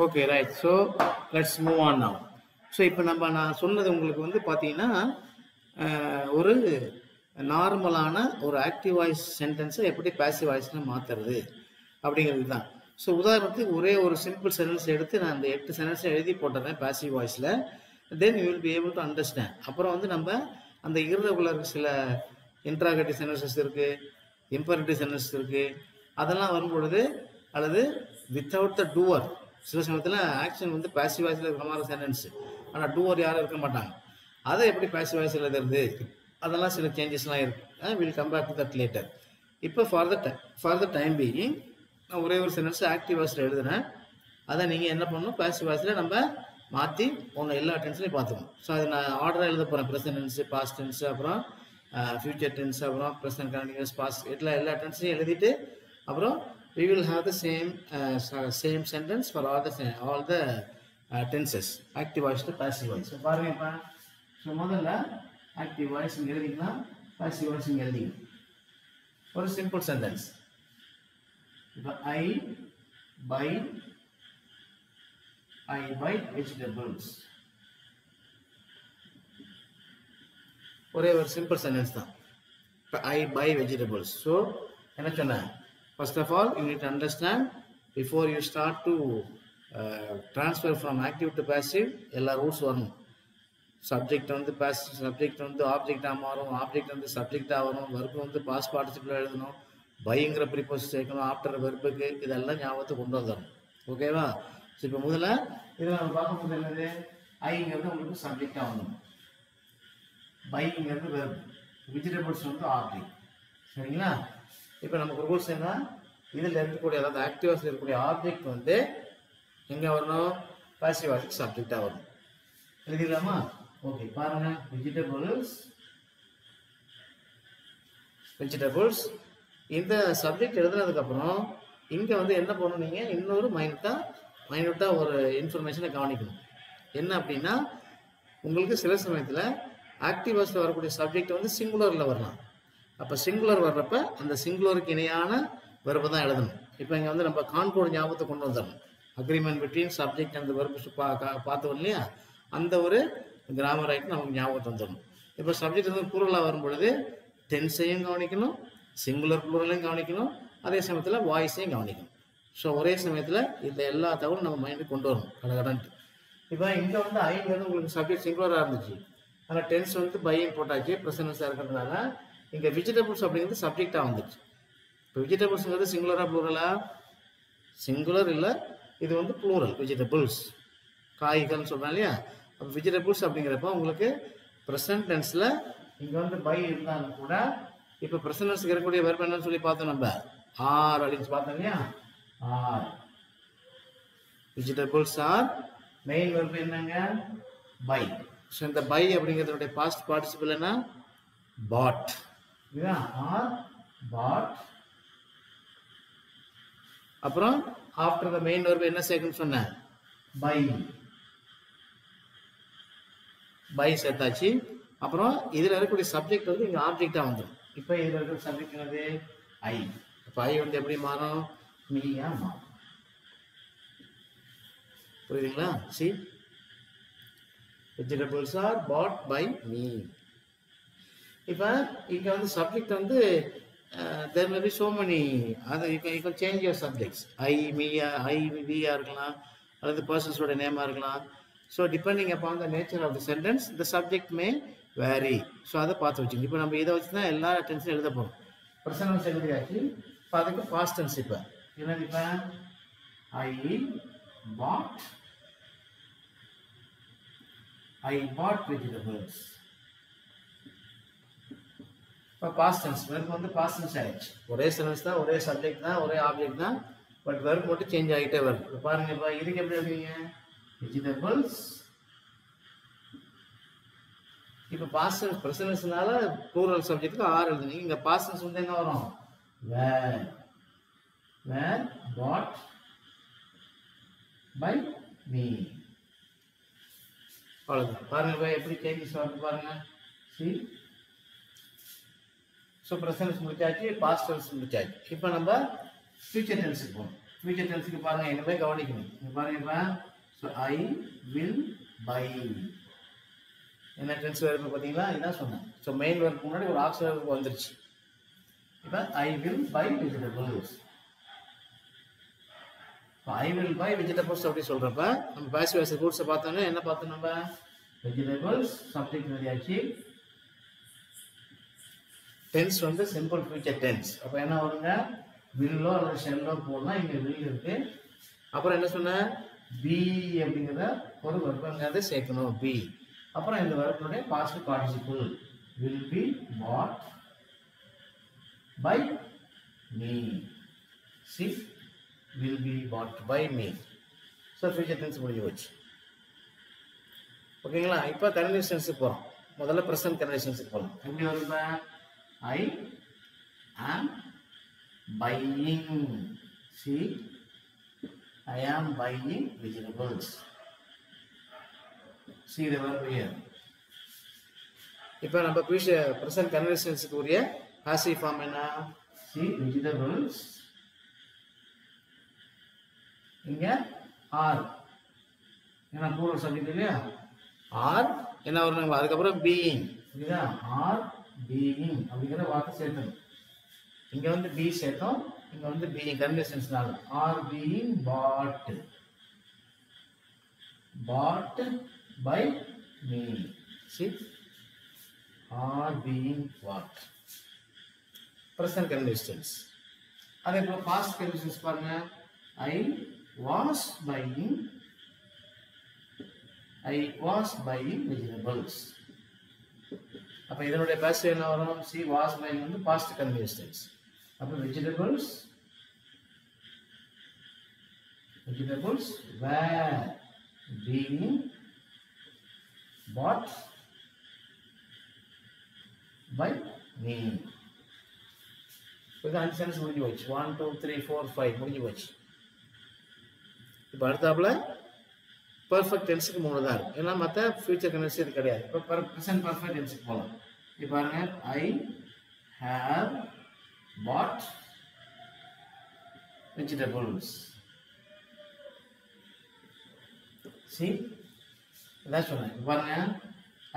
[SPEAKER 1] okay, right. So let's move on now. So இப்போ நான் சொன்னது உங்களுக்கு வந்து பார்த்தீங்கன்னா ஒரு நார்மலான ஒரு ஆக்டிவ் வாய்ஸ் சென்டென்ஸை எப்படி பாசிவ் வாய்ஸில் மாற்றுறது அப்படிங்கிறது தான். ஸோ உதாரணத்துக்கு ஒரே ஒரு சிம்பிள் சென்டென்ஸ் எடுத்து நான் அந்த 8 சென்டென்ஸை எழுதி போட்டுறேன் பாசிவ் வாய்ஸில். Then you will be able to understand. அப்புறம் வந்து நம்ம அந்த இர்ரெகுலர் சில இன்ட்ராகேட்டிவ் சென்டென்சஸ் இருக்குது, இம்பரேட்டிவ் சென்டென்சஸ் இருக்குது, அதெல்லாம் வரும்பொழுது அல்லது வித்தவுட் த டூவர், சில சமயத்தில் ஆக்ஷன் வந்து பாசிவ் வாய்ஸில் இருக்கிற மாதிரி சென்டென்ஸ், ஆனால் டூவர் யாரும் இருக்க மாட்டாங்க. அதை எப்படி பாசிவ் வாய்ஸில் எழுதுறது, அதெல்லாம் சில சேஞ்சஸ்லாம் இருக்குது. Will come back to that later. இப்போ ஃபார் த டைம் பீயிங் நான் ஒரே ஒரு சென்டென்ஸ் ஆக்டிவ் வாய்ஸில் எழுதுனேன். அதை நீங்கள் என்ன பண்ணணும், பாசிவ் வாய்ஸில் நம்ம மாற்றி எல்லா டென்ஸ்லையும் பார்த்துக்கணும். ஸோ அதை நான் ஆர்டராக எழுத போகிறேன். ப்ரெசன்ட் டென்ஸு, பாஸ்ட் டென்ஸு, அப்புறம் ஃபியூச்சர் டென்ஸ், அப்புறம் ப்ரெசன்ட் கண்டினியூஸ், பாஸ்ட், எல்லா டென்ஸையும் எழுதிட்டு அப்புறம் we will have the same sentence for all the tenses, active voice to passive voice. So பாருங்க, ஸோ முதல்ல ஆக்டிவ் வாய்ஸ் இங்கே எழுதிங்கன்னா, பாசிவ் வாய்ஸ் இங்கே எழுதிங்க. ஒரு சிம்பிள் சென்டென்ஸ். இப்போ I buy vegetables. ஒரே ஒரு சிம்பிள் சென்டென்ஸ் தான். I buy vegetables. So என்ன சொன்னேன், first of all you need to understand before you start to transfer from active to passive எல்லா ரூல்ஸ் வரணும். சப்ஜெக்ட் வந்து பாசிவ், சப்ஜெக்ட் வந்து ஆப்ஜெக்டாக மாறும், ஆப்ஜெக்ட் வந்து சப்ஜெக்டாக வரும், வெர்பு வந்து பாஸ்ட் பார்ட்டிசிபிள் எழுதணும், பைங்கிற ப்ரீபோஸ் சேர்க்கணும் ஆஃப்டர் வெர்புக்கு, இதெல்லாம் ஞாபகத்தை கொண்டு வந்துடணும். ஓகேவா? ஸோ இப்போ முதல்ல இதை நம்ம பார்க்கும்போது என்னது, ஐங்கிறது உங்களுக்கு சப்ஜெக்டாக வரணும், பைங்கிறது வெர்பு, வெஜிடபிள்ஸ் வந்து ஆப்ஜெக்ட். சரிங்களா? இப்போ நமக்கு ரூல்ஸ் என்ன, இதில் இருக்கக்கூடிய அதாவது ஆக்டிவாஸில் இருக்கக்கூடிய ஆப்ஜெக்ட் வந்து எங்கே வரணும், பாசிவ் வாய்ஸுக்கு சப்ஜெக்டாக வரணும். எழுதிடலாமா? ஓகே, பாருங்க. வெஜிடபிள்ஸ் இந்த சப்ஜெக்ட் எழுதுனதுக்கப்புறம் இங்கே வந்து என்ன பண்ணணும், நீங்கள் இன்னொரு மைனூட்டாக ஒரு இன்ஃபர்மேஷனை கவனிக்கணும். என்ன அப்படின்னா, உங்களுக்கு சில சமயத்தில் ஆக்டிவாஸில் வரக்கூடிய சப்ஜெக்ட் வந்து சிங்குலரில் வரலாம். அப்போ சிங்குலர் வர்றப்ப அந்த சிங்குலருக்கு இணையான வெர்பு தான் எழுதணும். இப்போ இங்கே வந்து நம்ம கான்கோட் ஞாபகத்தை கொண்டு வந்துடணும். Agreement between subject and verb பார்த்தோம் இல்லையா, அந்த ஒரு கிராமர் ரைட் நமக்கு ஞாபகத்தை வந்துடணும். இப்போ சப்ஜெக்ட் வந்து ப்ளூரலாக வரும்பொழுது டென்ஸையும் கவனிக்கணும், சிங்குலர் ப்ளூரலையும் கவனிக்கணும், அதே சமயத்தில் வாய்ஸையும் கவனிக்கணும். ஸோ ஒரே சமயத்தில் இந்த எல்லா தகவலும் நம்ம மைண்டுக்கு கொண்டு வரணும் கடகடன்ட்டு. இப்போ இங்கே வந்து ஐங்கிறது உங்களுக்கு சப்ஜெக்ட் சிங்குலராக இருந்துச்சு, ஆனால் டென்ஸ் வந்து பையன் போட்டாச்சு ப்ரெசன்ஸாக இருக்கிறதுனால இங்கே வெஜிடபிள்ஸ் அப்படிங்கிறது சப்ஜெக்டாக வந்துச்சு. இப்போ வெஜிடபிள்ஸுங்கிறது சிங்குலராக ப்ளூரலா? சிங்குலர் இல்லை, இது வந்து ப்ளூரல். வெஜிடபிள்ஸ் காய்கள்னு சொல்கிறேன் இல்லையா. அப்போ வெஜிடபிள்ஸ் அப்படிங்கிறப்ப உங்களுக்கு ப்ரெசன்ட் டென்ஸில் இங்கே வந்து பை இருந்தாலும் கூட இப்போ ப்ரெசன்ட் டென்ஸுக்கு இருக்கக்கூடிய வெர்பு என்னன்னு சொல்லி பார்த்தோம், நம்ம ஆர் அப்படின்னு பார்த்தோம் இல்லையா. Are vegetables are, main verb என்னங்க, பை. ஸோ இந்த பை அப்படிங்கிறதுடைய பாஸ்ட் பார்ட்டிசிபிள் என்ன, பாட். இதுதான் ஆர் பாட். அப்புறம் ஆஃப்டர் த மெயின் வெர்பு என்ன சேர்க்கணும்னு சொன்னேன், பை. பை சேர்த்தாச்சு. அப்புறம் இதில் இருக்கக்கூடிய சப்ஜெக்ட் வந்து இங்கே ஆப்ஜெக்டாக வந்துடும். இப்போ இதில் இருக்கிற சப்ஜெக்ட் என்னது, ஐ. இப்போ ஐ வந்து எப்படி மாறும், மீயா மாறும். புரியுதுங்களா? See, vegetables are bought by me. இப்போ இங்கே வந்து சப்ஜெக்ட் வந்து there may be so many other, you can change your subjects. I, me, I, we இருக்கலாம், அல்லது பர்சன்ஸோட நேமாக இருக்கலாம். So depending upon the nature of the sentence the subject may vary. So அதை பார்த்து வச்சுக்கோங்க. இப்போ நம்ம இதை வச்சு தான் எல்லா டென்ஸும் எழுத போகிறோம். ப்ரெசன்ட் எழுதியாச்சு. இப்போ அதுக்கு பாஸ்ட் டென்ஸ். இப்போ என்னது, இப்போ I bought vegetables. இப்போ பாஸ்ட் டென்ஸ் வெர்ப் வந்து பாஸ்ட் டென்ஸ் ஆயிடுச்சு. ஒரே சென்டென்ஸ் தான், ஒரே சப்ஜெக்ட் தான், ஒரே ஆப்ஜெக்ட் தான், பட் வெர்ப் மட்டும் சேஞ்ச் ஆகிட்டே வருது. இப்போ பாருங்க, இப்போ இதுக்கு எப்படி எழுதுவீங்க, வெஜிடபிள்ஸ். இப்போ பாஸ்ட் டென்ஸ் ப்ரெசன்ட்னால ப்ளூரல் சப்ஜெக்ட்டுக்கு ஆர் எழுதுனீங்க. இங்கே பாஸ்ட் டென்ஸ் வந்து என்ன வரும், வேர் பாட் பை மீ. அவ்வளோதான். பாருங்க இப்போ எப்படி சேஞ்சஸ் வருது பாருங்க. சி, ஸோ ப்ரெசன்ட் முடிச்சாச்சு, பாஸ்ட் டென்ஸ் முடிச்சாச்சு. இப்போ நம்ம ஃபியூச்சர் டென்ஸுக்கு போகணும். ஃபியூச்சர் டென்ஸுக்கு பாருங்க, என்னமே கவனிக்கணும். இங்கே பாருங்க, இப்போ ஸோ ஐ வில் பை என்ன டென்ஸ் வருது பார்த்தீங்களா, இதான் சொன்னேன். ஸோ மெயின் ஒர்க்கு முன்னாடி ஒரு ஆக்சிலரி வெர்ப் வந்துருச்சு. இப்போ ஐ வில் பை வெஜிடபிள்ஸ். இப்போ ஐ வில் பை வெஜிடபிள்ஸ் அப்படி சொல்கிறப்ப நம்ம பாசிவ் வாய்ஸ் ரூல்ஸை பார்த்தோன்னா என்ன பார்த்தோம், நம்ம வெஜிடபிள்ஸ் சப்ஜெக்ட் எழுதியாச்சு. டென்ஸ் வந்து சிம்பிள் ஃபியூச்சர் டென்ஸ். அப்போ என்ன வருங்க, வில்லோ அல்லது ஷெல்லோ போடலாம். இங்கே வில் இருக்கு. அப்புறம் என்ன சொன்ன, பி அப்படிங்கிறத ஒரு வெர்புங்கிறத சேர்க்கணும், பி. அப்புறம் இந்த வெர்புடைய past participle will be put by me. See, will be put by me. So future tense முடிஞ்சு போச்சு. ஓகேங்களா? இப்போ கண்டினியூஸ் டென்ஸுக்கு போகிறோம். முதல்ல ப்ரெசன்ட் கண்டினியூஸ் டென்ஸுக்கு போகலாம். எப்படி வருது, I am buying. See, I am buying vegetables. See the verb here. இப்போ நம்ம present continuous tense க்கு உரிய passive form என்ன, see vegetables. இங்க are என்ன plural subject இல்லையா, are என்ன வரணும், அதுக்கப்புறம் being. இதுதான் are being அப்படிங்கிற வார்த்தை சேர்த்தணும். இங்க வந்து be சேர்த்தோம், இங்க வந்து being கன்வென்ஷன்ஸ்னால are being bought by me. See, are being bought. Present continuous. அதே போல past continuous பாருங்க. I was buying vegetables. அப்ப இதனுடைய passive என்ன வரும்? See, was buying வந்து past continuous tense. அப்ப vegetables were being bought by me. இது 5 சென்டென்ஸ் முடிஞ்சு போச்சு. 1 2 3 4 5 முடிஞ்சு போச்சு. இப்போ அடுத்தாப்புல பர்ஃபெக்ட் டென்ஸுக்கு 3 தான் இருக்கு. ஏன்னா மற்ற ஃபியூச்சர் கண்டினியூஸ் இது கிடையாது. இப்போ ப்ரெசன்ட் பர்ஃபெக்ட் டென்ஸுக்கு போகலாம். இப்போ பாருங்க, I have bought vegetables. See, இதான் சொன்னேன். பாருங்க,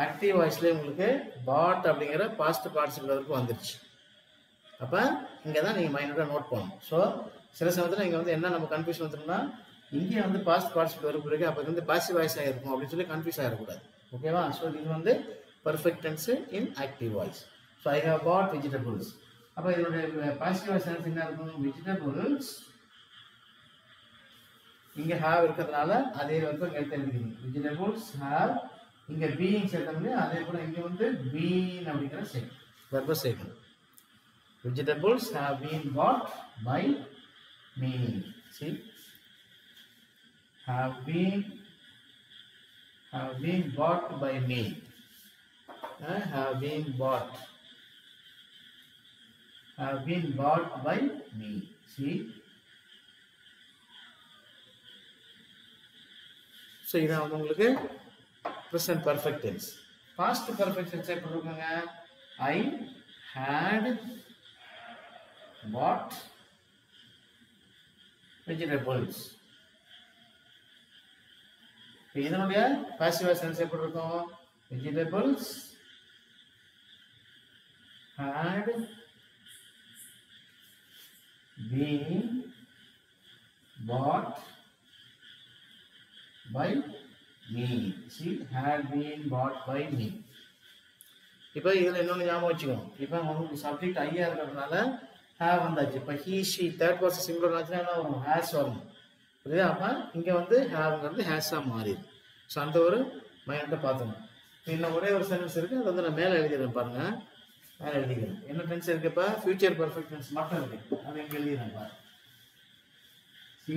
[SPEAKER 1] ஆக்டிவ் வாய்ஸ்ல உங்களுக்கு பாட் அப்படிங்கிற பாஸ்ட் பார்ட்டிசிபிள் வந்துருச்சு. அப்போ இங்கே தான் நீங்கள் மைனோட நோட் பண்ணணும். ஸோ சில சமயத்தில் இங்கே வந்து என்ன நம்ம கன்ஃபியூஷன் வந்துட்டோம்னா, இங்கே வந்து பாஸ்ட் பார்ட்டிசிபிள் வரும் பிறகு அப்போ வந்து பாசிவ் வாய்ஸ் ஆகிருக்கும் அப்படின்னு சொல்லி கன்ஃபியூஸ் ஆகிடக்கூடாது. ஓகேவா? ஸோ இது வந்து perfect tense in active voice. So I have bought vegetables. அப்போ இதனுடைய பாசிவ் வாய்ஸ் என்ன இருக்கும்? வெஜிடபிள்ஸ். இங்கே ஹேவ் இருக்கிறதுனால அதே வந்து இங்கே எழுதிக்கிறீங்க. Vegetables have. இங்கே பீயிங் சேர்த்தோம்னா அதே போல் இங்கே வந்து பீன் அப்படிங்கிற சேர்க்கணும், வெர்பை சேர்க்கணும். Vegetables have been bought by me. See, have been bought by me. Have been bought by me. See, so இதான் உங்களுக்கு present perfect tense. Past perfect tense எப்படி இருக்குங்க? I had bought vegetables. இதனுடைய passive tense எப்படி இருக்கும்? Vegetables had been bought by me. See, had been bought by me. இப்போ இதில் இன்னொன்று ஞாபகம் வச்சுக்கோங்க. இப்போ உங்களுக்கு சப்ஜெக்ட் ஐயா இருக்கிறதுனால ஹேவ் வந்தாச்சு. இப்போ he she third person singular ஆச்சுன்னா என்ன வரும்? ஹேஸ் வரணும். புரியுதா? அப்போ இங்கே வந்து ஹேவ்ங்கிறது ஹேஸாக மாறிடும். ஸோ அந்த ஒரு மைண்டை பார்த்துக்கணும். இன்னும் ஒரே ஒரு சென்டென்ஸ் இருக்குது, அது வந்து நான் மேலே எழுதிடுறேன் பாருங்க. மேலே எழுதிக்கிறேன். என்ன டென்ஸ் இருக்கு? இப்போ ஃபியூச்சர் பர்ஃபெக்ட் டென்ஸ் மட்டும் இருக்கு, அது இங்கே எழுதிடுறேன் பாரு. சி,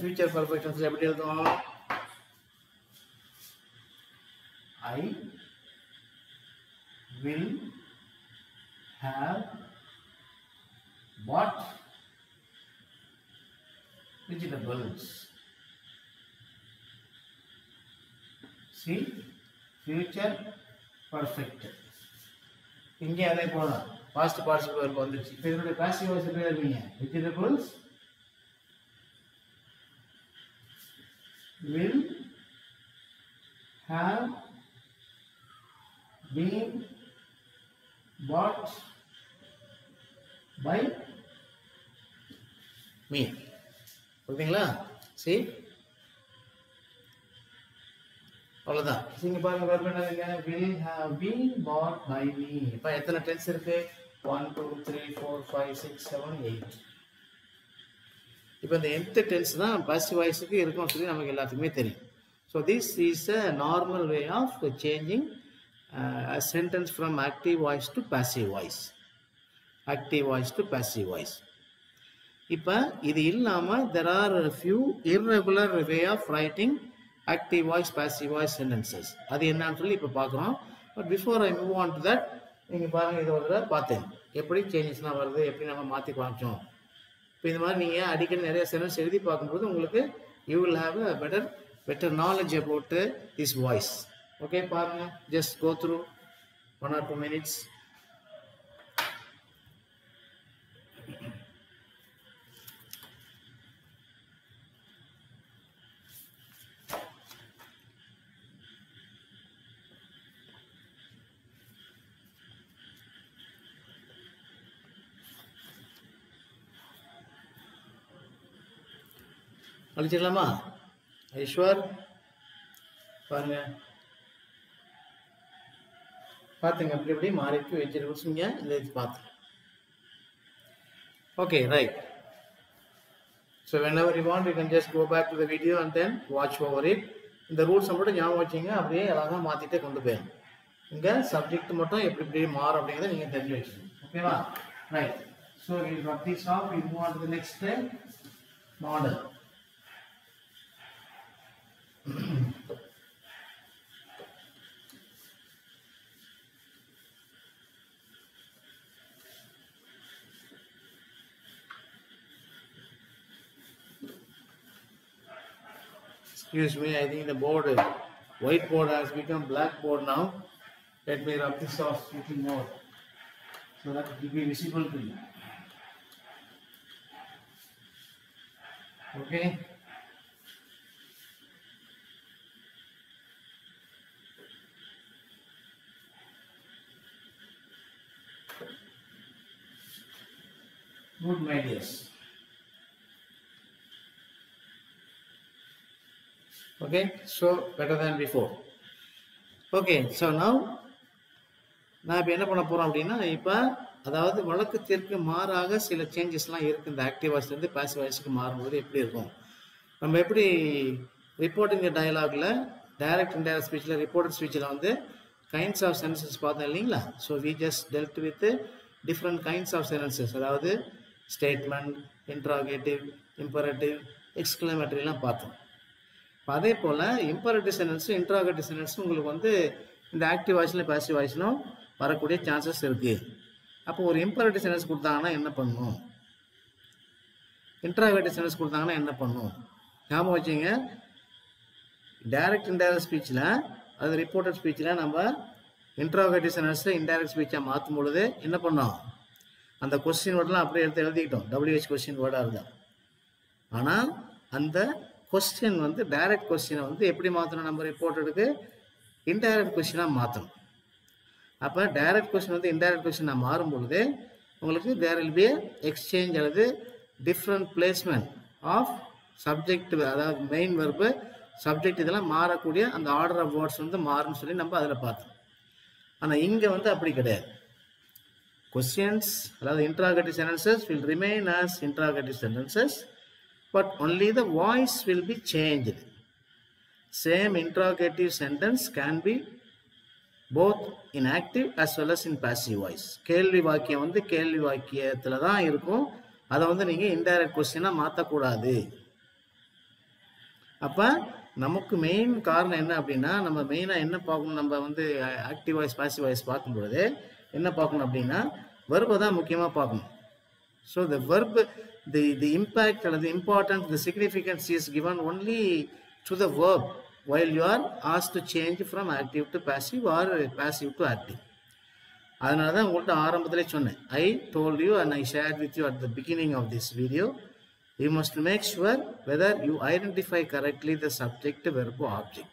[SPEAKER 1] ஃபியூச்சர் பர்ஃபெக்ட் டென்ஸ் எப்படி எழுதுவோம்? I will have bought vegetables. See, future perfect. இங்கே அதே போல past participle வந்துருச்சு. இப்போ இதனுடைய passive voice எப்படி எழுதுவீங்க? Vegetables will have been bought by me. புரியுதுங்களா? See, அவ்வளோதான். இங்கே பாருங்க, verb என்னதுங்க? will have been bought by me. இப்போ எத்தனை டென்ஸ் இருக்கு? 1 2 3 4 5 6 7 8. இப்போ இந்த nth டென்ஸ் தான் பாசிட்டிவ் வாய்ஸுக்கு இருக்கும் சொல்லி நமக்கு எல்லாத்துக்குமே தெரியும். So this is a normal way of changing a sentence from active voice to passive voice. Active voice to passive voice. இப்போ இது இல்லாமல் there are a few irregular way of writing active voice passive voice sentences. அது என்னன்னு சொல்லி இப்போ பார்க்குறோம். But before I move on to that, நீங்கள் பாருங்கள், இது ஒரு தடவை பார்த்தேன் எப்படி சேஞ்சஸ்லாம் வருது, எப்படி நம்ம மாற்றி காமிச்சோம். இப்போ இந்த மாதிரி நீங்கள் அடிக்கடி நிறைய சென்டென்ஸ் எழுதி பார்க்கும்போது உங்களுக்கு you will have a better knowledge about this voice. Okay, பாருங்க, just go through 1 or 2 minutes. அழிச்சிடலாமா? ஐஸ்வர் பாருங்க, பார்த்துங்க அப்படி எப்படி மாறிக்கு வெஜிடபிள்ஸ் நீங்கள் இந்த இது பார்த்து. Okay, right. So whenever you want, you can just go back to the video and then watch over it. இந்த ரூல்ஸ் மட்டும் ஞாபகம் வச்சிங்க, அப்படியே அழகாக மாற்றிட்டே கொண்டு போயிடும். இங்கே சப்ஜெக்ட் மட்டும் எப்படி எப்படி மாறும் அப்படிங்கிறத நீங்கள் தெரிஞ்சு வச்சுக்கணும். ஓகேவா? Right. So we got this off. We move on to the next model. Excuse me, I think the board, white board has become black board now. Let me rub this off a little more so that it will be visible to you. Okay. Good, my dears. Okay, so better than before. Okay, so now நான் இப்போ என்ன பண்ண போகிறோம் அப்படின்னா, இப்போ அதாவது வழக்கத்திற்கு மாறாக சில சேஞ்சஸ்லாம் இருக்குது. இந்த ஆக்டிவ் வாய்ஸ்லேருந்து பாசிவ் வாய்ஸுக்கு மாறும்போது எப்படி இருக்கும், நம்ம எப்படி ரிப்போர்ட்டிங் டயலாகில் டைரக்ட் இன்டைரக்ட் ஸ்பீச்சில் ரிப்போர்ட்டட் ஸ்பீச்சில் வந்து கைண்ட்ஸ் ஆஃப் சென்டென்சஸ் பார்த்தோம் இல்லைங்களா. So we just dealt with different kinds of sentences, அதாவது ஸ்டேட்மெண்ட், இன்ட்ராகேட்டிவ், இம்பரேட்டிவ், எக்ஸ்க்ளமேட்டரிலாம் பார்த்தோம். அதே போல் இம்பரேட்டிவ் சென்டென்ஸும் இன்ட்ராகேட்டிவ் சென்டென்ஸும் உங்களுக்கு வந்து இந்த ஆக்டிவ் வாய்ஸ்லையும் பாசிவ் வாய்ஸ்லும் வரக்கூடிய சான்சஸ் இருக்குது. அப்போ ஒரு இம்பரேட்டிவ் சென்டென்ஸ் கொடுத்தாங்கன்னா என்ன பண்ணணும், இன்ட்ராகேட்டிவ் சென்டென்ஸ் கொடுத்தாங்கன்னா என்ன பண்ணணும் ஞாபகம் வச்சுங்க. டைரக்ட் இன்டைரக்ட் ஸ்பீச்சில், அது ரிப்போர்ட்டட் ஸ்பீச்சில் நம்ம இன்ட்ராகேட்டிவ் சென்டென்ஸை இன்டைரக்ட் ஸ்பீச்சாக மாற்றும் பொழுது என்ன பண்ணோம், அந்த கொஸ்டின் வேர்டெலாம் அப்படியே எடுத்து எழுதிக்கிட்டோம், WH கொஸ்டின் வேர்டாக இருந்தால். ஆனால் அந்த கொஸ்டின் வந்து டைரக்ட் கொஸ்டினை வந்து எப்படி மாற்றணும், நம்ம ரிப்போர்ட்டடுக்கு இன்டைரக்ட் கொஸ்டினாக மாற்றணும். அப்போ டைரக்ட் கொஸ்டின் வந்து இன்டைரக்ட் கொஸ்டினாக மாறும் பொழுது உங்களுக்கு தேர் வில் பி எக்ஸ்சேஞ்ச் அல்லது டிஃப்ரெண்ட் பிளேஸ்மெண்ட் ஆஃப் சப்ஜெக்ட், அதாவது மெயின் வெர்பு, சப்ஜெக்ட், இதெல்லாம் மாறக்கூடிய அந்த ஆர்டர் ஆஃப் வேர்ட்ஸ் வந்து மாறும்னு சொல்லி நம்ம அதில் பார்த்தோம். ஆனால் இங்கே வந்து அப்படி கிடையாது. கொஸ்டின்ஸ், அதாவது interrogative sentences will remain as interrogative sentences, but only the voice will be changed. Same interrogative sentence can be both in active as well as in passive voice. கேள்வி வாக்கியம் வந்து கேள்வி வாக்கியத்தில் தான் இருக்கும், அதை வந்து நீங்கள் இன்டைரக்ட் கொஸ்டினாக மாற்றக்கூடாது. அப்போ நமக்கு மெயின் காரணம் என்ன அப்படின்னா, நம்ம மெயினாக என்ன பார்க்கணும், நம்ம வந்து ஆக்டிவ் வாய்ஸ் பாசிவ் வாய்ஸ் பார்க்கும்பொழுது என்ன பார்க்கணும் அப்படின்னா வெர்பை தான் முக்கியமாக பார்க்கணும். So the verb, the impact or the importance, the significance is given only to the verb while you are asked to change from active to passive or passive to active. அதனால தான் உங்கள்கிட்ட ஆரம்பத்திலே சொன்னேன், I told you and I shared with you at the beginning of this video, you must make sure whether you identify correctly the subject, verb, object.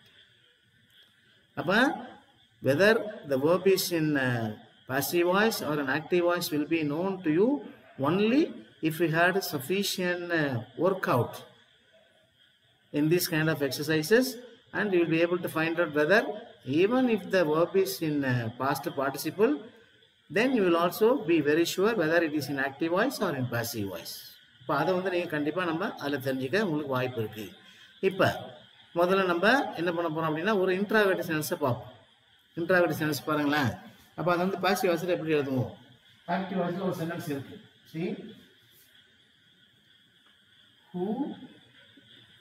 [SPEAKER 1] அப்போ whether the verb is in passive voice or an active voice will be known to you only if you had sufficient workout in this kind of exercises, and you will be able to find out whether even if the verb is in past participle, then you will also be very sure whether it is in active voice or in passive voice. இப்போ அதை வந்து நீங்கள் கண்டிப்பாக நம்ம அதில் தெரிஞ்சுக்க உங்களுக்கு வாய்ப்பு இருக்குது. இப்போ முதல்ல நம்ம என்ன பண்ண போகிறோம் அப்படின்னா ஒரு இன்ட்ராகேட்டிவ் சென்டென்ஸை பார்ப்போம். இன்ட்ராகேட்டிவ் சென்டென்ஸ் பாருங்களேன். அப்போ அதை வந்து பாசிவ் வாய்ஸில் எப்படி எழுதுவோம், ஆக்டிவ் வாய்ஸில் ஒரு சென்டென்ஸ் இருக்குது. See, who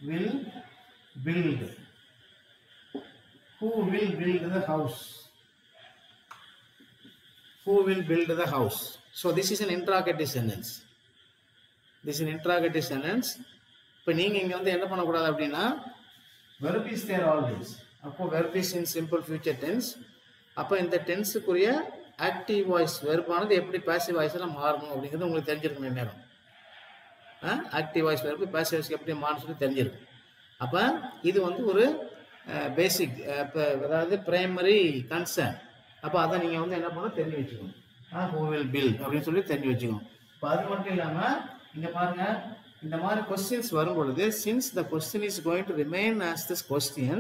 [SPEAKER 1] will build, who will build the house, who will build the house. So this is an interrogative sentence. This is an interrogative sentence. இப்போ நீங்கள் இங்கே வந்து என்ன பண்ணக்கூடாது அப்படின்னா verb is there always. அப்போ verb is in simple future tense. அப்போ இந்த டென்ஸுக்குரிய ஆக்டிவ் வாய்ஸ் வெர்பானது எப்படி பாசிவ் வாய்ஸில் மாறணும் அப்படிங்கிறது உங்களுக்கு தெரிஞ்சிருக்கணும் நேரம். ஆக்டிவ் வாய்ஸ் வெர்பு பாசிவ் வாய்ஸ்க்கு எப்படி மாறணும்னு சொல்லி தெரிஞ்சிருக்கும். அப்போ இது வந்து ஒரு பேசிக், இப்போ அதாவது பிரைமரி கன்சர்ன். அப்போ அதை நீங்கள் வந்து என்ன பண்ணணும் தெரிஞ்சு வச்சுக்கணும். who will build அப்படின்னு சொல்லி தெரிஞ்சு வச்சுக்கணும். இப்போ அது மட்டும் இல்லாமல் இங்கே பாருங்கள், இந்த மாதிரி கொஸ்டின்ஸ் வரும்பொழுது since the question is going to remain as this question,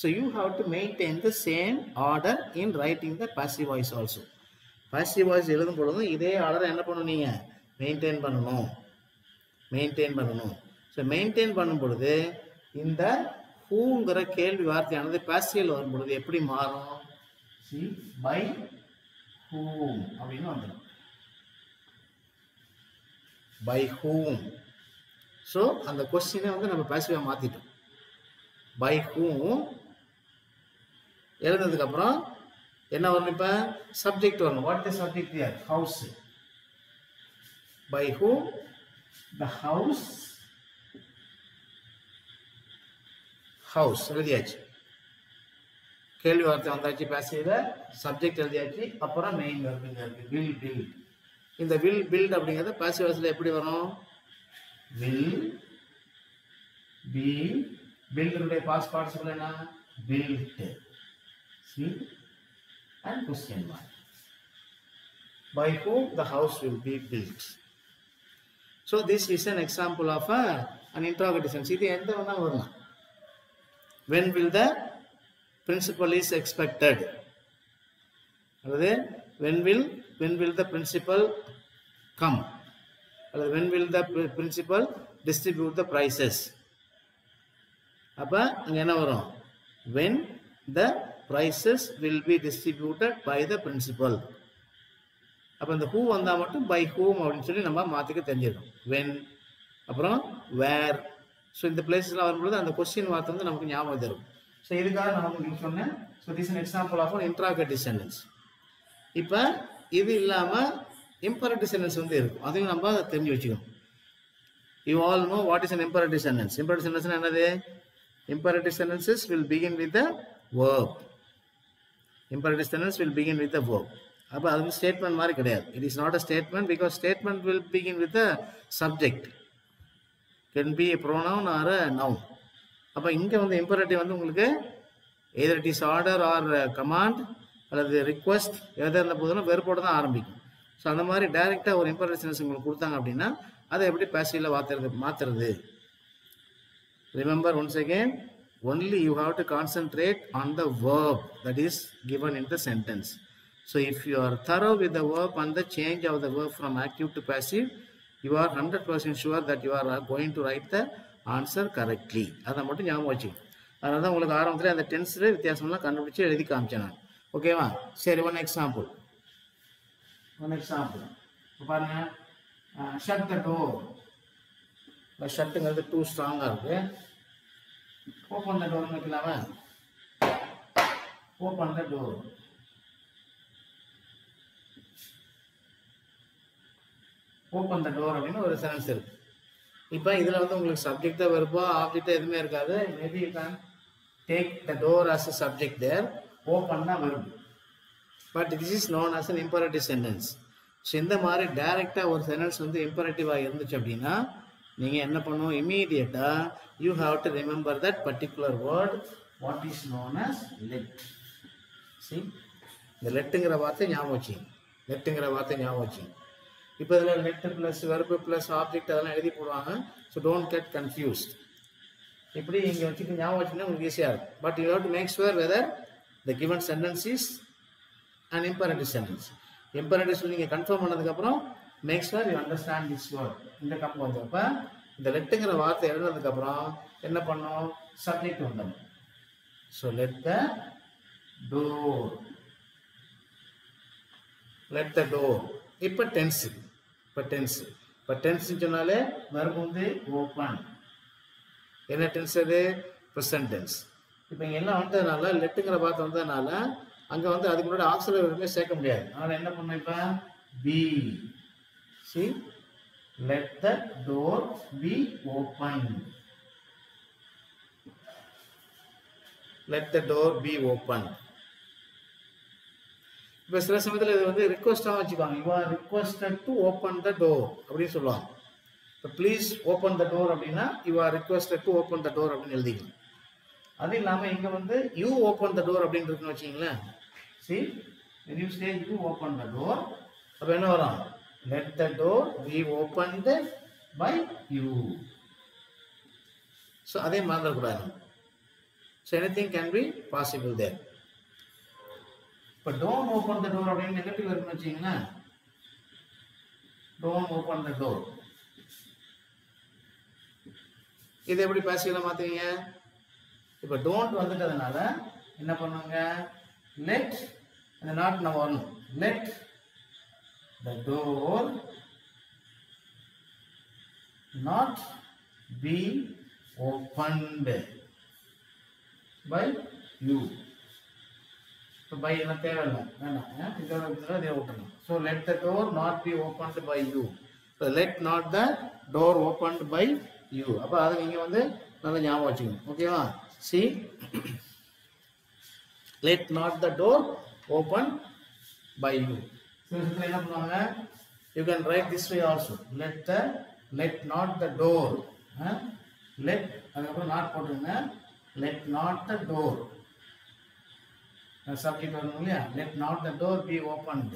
[SPEAKER 1] so you have to maintain the same order in writing the passive voice also. passive voice எழுதும் பொழுது இதே ஆர்டரை என்ன பண்ணணும் நீங்க மெயின்டைன் பண்ணணும். ஸோ மெயின்டைன் பண்ணும் பொழுது இந்த ஹூங்கிற கேள்வி வார்த்தையானது பாசிவ் வரும் பொழுது எப்படி மாறும்? பை ஹூம் அப்படின்னு வந்துடும். By whom. ஸோ அந்த கொஸ்டினை வந்து நம்ம பாசிவாக மாற்றிட்டோம். பை ஹூம் எழுதுனதுக்கு அப்புறம் என்ன வரணும்? இப்போ சப்ஜெக்ட் வரணும். What is subject here? House. By whom the house. House எழுதியாச்சு. கேள்வி வார்த்தை வந்தாச்சு பாசிவ்ல. சப்ஜெக்ட் எழுதியாச்சு. அப்புறம் மெயின் வெர்புங்க இருக்கு. Will build. இந்த வில் பில்ட் அப்படிங்கிறது பாசிவ் வாய்ஸ்ல எப்படி வரும்? Will be. பில்டுடைய பாஸ்ட் பார்ட்டிசிபிள் என்ன? Built. See and question mark. By whom the house will be built. So this is an example of an interrogative sentence. இது எந்த வேணா வரலாம். When will the principal is expected? அல்லது when will the principal come? அல்லது when will the principal distribute the prices? அப்ப அங்க என்ன வரும்? When the prices will be distributed by the principal. அப்போ இந்த who வந்தால் மட்டும் by whom அப்படின்னு சொல்லி நம்ம மாற்றிக்க தெரிஞ்சிடும். when, அப்புறம் where. ஸோ இந்த பிளேஸஸ்லாம் வரும்பொழுது அந்த கொஸ்டின் வார்த்தை வந்து நமக்கு ஞாபகம் தரும். ஸோ இதுக்காக நான் உங்களுக்கு சொன்னேன். So this in example of interrogative sentence. இப்போ இது இல்லாமல் இம்பரேட்டிவ் சென்டென்ஸ் வந்து இருக்கும். அதையும் நம்ம தெரிஞ்சு வச்சுக்கணும். You all know what is an imperative sentence. Imperative sentence என்னது? Imperative sentences will begin with the verb. Imperative sentence will begin with the verb. அப்போ அது வந்து ஸ்டேட்மெண்ட் மாதிரி கிடையாது. It is not a statement because statement will begin with the subject. Can be a pronoun or a noun. அப்போ இங்கே வந்து imperative வந்து உங்களுக்கு either it is order or command அல்லது ரிக்வஸ்ட் எதாக இருந்த போதும் வெறுப்போடு தான் ஆரம்பிக்கும். ஸோ அந்த மாதிரி டைரெக்டாக ஒரு இம்பரேட்டிவ் சென்டென்ஸ் உங்களுக்கு கொடுத்தாங்க அப்படின்னா அதை எப்படி பாசிவ்ல மாற்றுறது? Remember once again, only you have to concentrate on the verb that is given in the sentence. So if you are thorough with the verb and the change of the verb from active to passive, you are 100% sure that you are going to write the answer correctly. அதை மட்டும் ஞாபகம் வச்சு. அதனால தான் உங்களுக்கு ஆரம்பத்தில் அந்த டென்ஸில் வித்தியாசம்லாம் கண்டுபிடிச்சி எழுதி காமிச்சேன் நான். ஓகேவா? சரி, ஒன் எக்ஸாம்பிள். பாருங்க, ஷட் த டோர். ஷட்டுங்கிறது டூ ஸ்ட்ராங்காக இருக்கு. ஓப்பன் த டோர்னு வைக்கலாமா? Open the door. Open the door அப்படின்னு ஒரு சென்டென்ஸ் இருக்கு. இப்போ இதில் வந்து உங்களுக்கு சப்ஜெக்டா வெர்பா ஆப்ஜெக்டா எதுவுமே இருக்காது. Maybe you can take the door as a subject there. Open தான் verb. But this is known as an imperative sentence. So இந்த மாதிரி டைரெக்டாக ஒரு சென்டென்ஸ் வந்து இம்பரேட்டிவாக இருந்துச்சு அப்படின்னா நீங்கள் என்ன பண்ணுவோம்? இம்மீடியட்டாக you have to remember that particular word what is known as let. சரி, இந்த லெட்டுங்கிற வார்த்தை ஞாபகம் வச்சிங்க. லெட்டுங்கிற வார்த்தை ஞாபகம் வச்சிங்க. இப்போ இதில் let plus verb plus object அதெல்லாம் எழுதி போடுவாங்க. So don't get confused. இப்படி இங்கே வச்சுட்டு ஞாபகம் வச்சுன்னா உங்களுக்கு ஈஸியாக இருக்கும். But you have to make sure whether the given sentence is an imperative sentence. Imperative நீங்கள் கன்ஃபார்ம் பண்ணதுக்கப்புறம் make sure you understand this word. இந்த கப் வந்தப்போ இந்த லெட்டுங்கிற வார்த்தை எழுதுனதுக்கப்புறம் என்ன பண்ணோம்? சப்ஜெக்ட் வந்தோம். So let the door. Let the door. இப்போ டென்ஸு. இப்போ டென்ஸ்ன்னு சொன்னாலே வெர்பு வந்து ஓப்பன். என்ன டென்ஸ் அது? Present tense. இப்போ இங்கே எல்லாம் வந்ததுனால லெட்டுங்கிற வார்த்தை வந்ததுனால அங்கே வந்து அதுக்கு முன்னாடி ஆக்சிலரி வெர்பே சேர்க்க முடியாது. அதனால் என்ன பண்ணோம்? இப்போ be. See, let the door be open. Let the door be open. இப்போ சில சமயத்தில் இது வந்து ரிக்வஸ்டாக வச்சுக்குவாங்க. You are requested to open the door அப்படின்னு சொல்லுவாங்க. இப்போ ப்ளீஸ் ஓப்பன் த டோர் அப்படின்னா you are requested to open the door அப்படின்னு எழுதிக்கலாம். அது இல்லாமல் இங்கே வந்து யூ ஓப்பன் த டோர் அப்படின்னு இருக்குன்னு வச்சிங்களேன். See, when you say you open the door, அப்போ என்ன வரும்? Let the door be opened by you. So அதே மாதிரி கூடாது. So anything can be possible there. But don't open the door அப்படின்னு நெகட்டிவ் இருக்குன்னு வச்சீங்கன்னா, don't open the door. இது எப்படி பாசிட்டிவா மாத்துவீங்க? இப்போ don't வந்துட்டதனால என்ன பண்ணுங்க? Let அந்த நாட் நம்ம வரணும். Let the door not be opened by you. So by என்ன தேவையில்லை வேணாம், இதை ஓட்டணும். So let the door not be opened by you. So let not the door opened by you. அப்போ அதை நீங்கள் வந்து நல்லா ஞாபகம் வச்சுக்கணும். ஓகேவா? See, let not the door open by you. So என்ன பண்ணுவாங்க? You can write this way also. Let not the door. Let அதுக்கப்புறம் not போட்டுருங்க. Let not the door. Subject வரணும் இல்லையா? Let not the door be opened.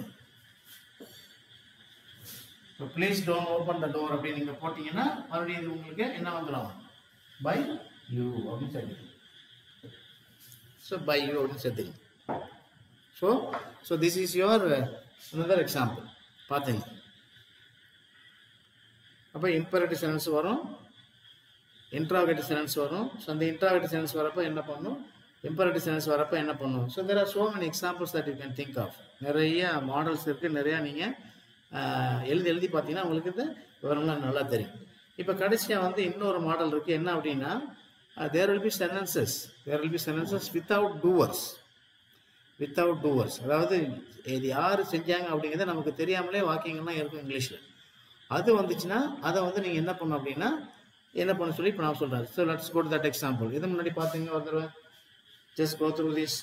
[SPEAKER 1] So please don't open the door அப்படின்னு நீங்க போட்டீங்கன்னா மறுபடியும் இது உங்களுக்கு என்ன வந்துடும்? By you அப்படின்னு சொல்லி. So by you அப்படின்னு சொல்லி. So this is your another example. பாத்தீங்க. அப்ப imperative sentence வரும், interrogative sentence வரும். So அந்த interrogative sentence வரப்ப என்ன பண்ணும்? Imperative sentence வரப்ப என்ன பண்ணும்? So there are so many examples that you can think of. நிறைய மாடல்ஸ் இருக்கு, நிறைய நீங்க எழுதி பார்த்தீங்கன்னா உங்களுக்கு இந்த விவரம்லாம் நல்லா தெரியும். இப்போ கடைசியா வந்து இன்னொரு மாடல் இருக்கு. என்ன அப்படின்னா, there will be sentences without doers. அதாவது இது யாரு செஞ்சாங்க அப்படிங்கிறத நமக்கு தெரியாமலே வாக்கியங்கள்லாம் இருக்கும் இங்கிலீஷ்ல. அது வந்துச்சுன்னா அதை வந்து நீங்க என்ன பண்ணணும் அப்படின்னா என்ன பண்ண சொல்லி இப்போ நான் சொல்றேன். So let's go to that example. இது முன்னாடி பார்த்தீங்க ஒரு தடவை. Just go through this.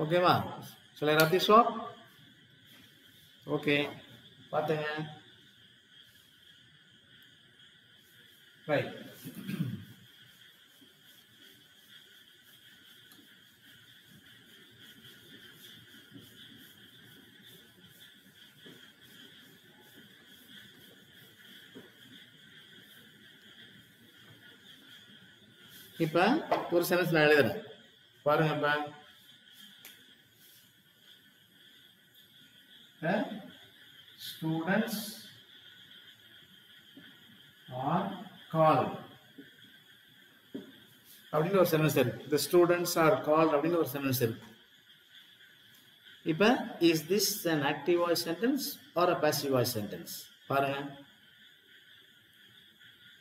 [SPEAKER 1] Okay va? Shall I wrap this up? Okay. பாத்துங்க. Right. இப்ப ஒரு சென்டென்ஸ் நான் எழுதுறேன். பாருங்க இப்ப. The students are called அப்படின்னு ஒரு சென்டென்ஸ் இருக்கு. The students are called அப்படின்னு ஒரு சென்டென்ஸ் இருக்கு. இப்ப is this an active voice sentence or a passive voice sentence? பாருங்க.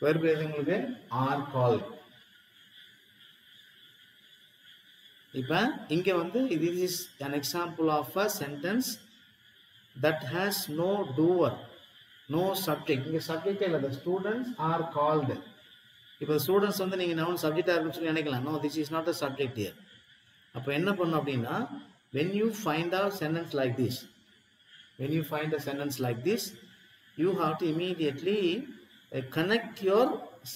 [SPEAKER 1] verb எது உங்களுக்கு? are called. இப்ப இங்க வந்து this is an example of a sentence that has no doer, no subject. இங்க subject இல்ல. The students are called. இப்ப students வந்து நீங்க noun subject ஆ இருக்குன்னு சொல்லி நினைக்கலாம். No, this is not the subject here. அப்ப என்ன பண்ணணும் அப்படின்னா, when you find a sentence like this, you have to immediately connect your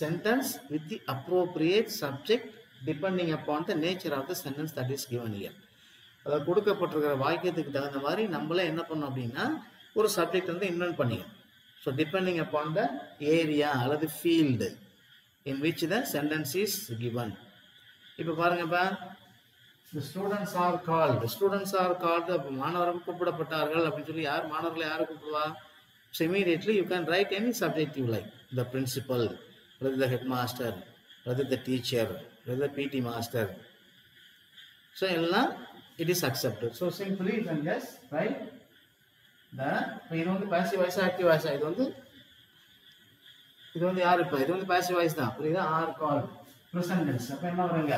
[SPEAKER 1] sentence with the appropriate subject depending upon the nature of the sentence that is given here. அதாவது கொடுக்கப்பட்டிருக்கிற வாக்கியத்துக்கு தகுந்த மாதிரி நம்மளே என்ன பண்ணோம் அப்படின்னா ஒரு சப்ஜெக்ட் வந்து இன்வென்ட் பண்ணிக்கணும். So depending upon the area அல்லது field in which the sentence is given. இப்போ பாருங்கப்பா, the students are called. மாணவர்கள் கூப்பிடப்பட்டார்கள் அப்படின்னு சொல்லி மாணவர்களை யாரை கூப்பிடுவா? So immediately you can write any subject you like. The principal, whether the headmaster, whether the teacher, whether the PT master. So it is accepted. So simply you can just write இது வந்து passive voice active voice. இது வந்து யாரு? இப்ப இது வந்து passive voice தான். புரியுதா? are called present tense. அப்ப என்ன வருங்க?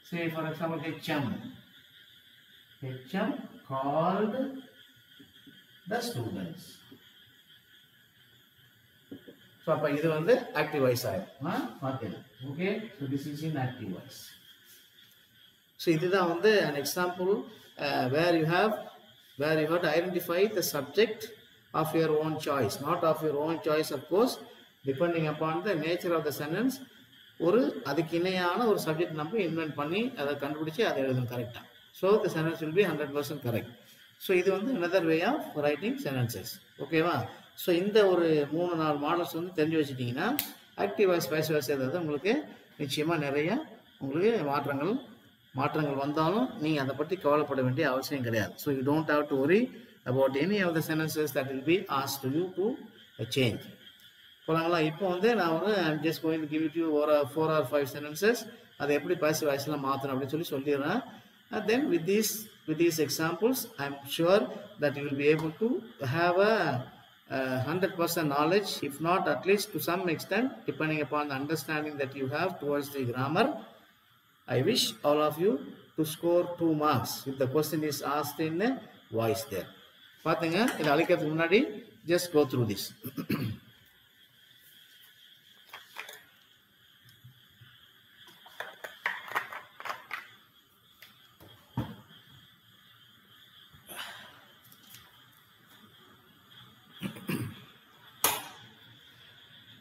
[SPEAKER 1] Say for example HM called the students. So அப்ப இது வந்து active voice ஆயிடும். Okay, so this is in active voice. So இதுதான் வந்து an example where you have to identify the subject of your own choice. Not of your own choice, of course, depending upon the nature of the sentence. ஒரு அதுக்கு இணையான ஒரு subject நம்ம invent பண்ணி அதை கண்டுபிடிச்சி அதை எழுதணும் கரெக்டாக. So the sentence will be 100% correct. So இது வந்து another way of writing sentences. ஓகேவா? ஸோ இந்த ஒரு 3-4 மாடல்ஸ் வந்து தெரிஞ்சு வச்சுட்டிங்கன்னா ஆக்டிவ் வாய்ஸ் பாசிவ் வாய்ஸ் எழுதுறது உங்களுக்கு நிச்சயமாக நிறைய உங்களுக்கு மாற்றங்கள் வந்தாலும் நீங்கள் அதை பற்றி கவலைப்பட வேண்டிய அவசியம் கிடையாது. So you don't have to worry about any of the sentences that will be asked to you to change. போகலாங்களா? இப்போ வந்து நான் வந்து I'm just going to give it to you ஒரு 4 or 5 sentences. அதை எப்படி பாசிவ் வாய்ஸ்லாம் மாற்றணும் அப்படின்னு சொல்லிடுறேன். And then with these examples, I'm sure that you will be able to have a 100% knowledge, if not at least to some extent, depending upon the understanding that you have towards the grammar. I wish all of you to score 2 marks if the question is asked in a voice there. பாத்துங்க, இதை அழைக்கிறதுக்கு முன்னாடி just go through this.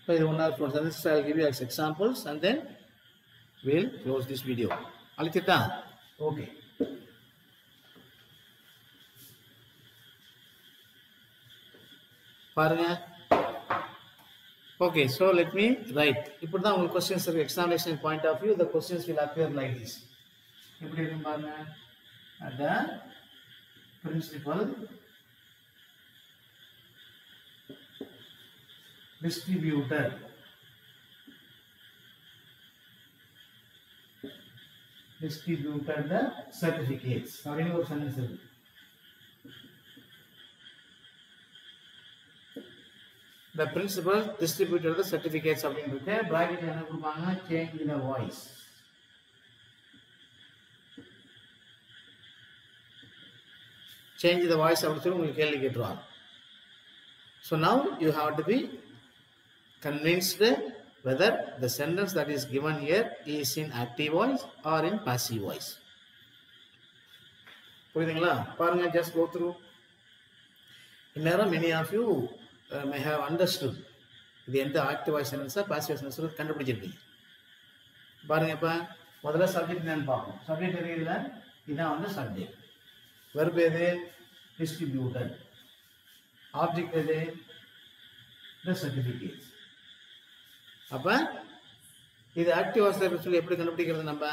[SPEAKER 1] So, this 1 or 4 sentences I will give you as examples and then we will close this video. Alikita? Okay. பாருங்க. Okay, so let me write. இப்படி தான் உங்களுக்கு questions இருக்கு. Examination point of view, the questions will appear like this. எப்படி இருக்கும் பாருங்க. The principal distributed the certificates. அப்படின்னு ஒரு sentence இருக்கு. The principal distributed the certificates அப்படின்னு இருக்கு. bracket என்ன கொடுப்பாங்க? change the voice. change the voice அப்படின்னு சொல்லி உங்களுக்கு கேள்வி கேட்டுருவாங்க. So now you have to be convinced whether the sentence that is given here is in active voice or in passive voice. புரியுதுங்களா? பாருங்க, just go through. இந்நேரம் many of you may have understood இது எந்த active voice சென்டென்ஸா passive voice sentence கண்டுபிடிச்சிருப்பீங்க. பாருங்க, இப்ப முதல்ல சப்ஜெக்ட் என்னன்னு பார்ப்போம். சப்ஜெக்ட் எதுல? இதான் வந்து சப்ஜெக்ட். வெர்ப் எது? டிஸ்ட்ரிபியூட்டட். ஆப்ஜெக்ட் எது? the certificates. அப்ப இது ஆக்டிவ் வாய்ஸ் சொல்லி எப்படி கண்டுபிடிக்கிறது? நம்ம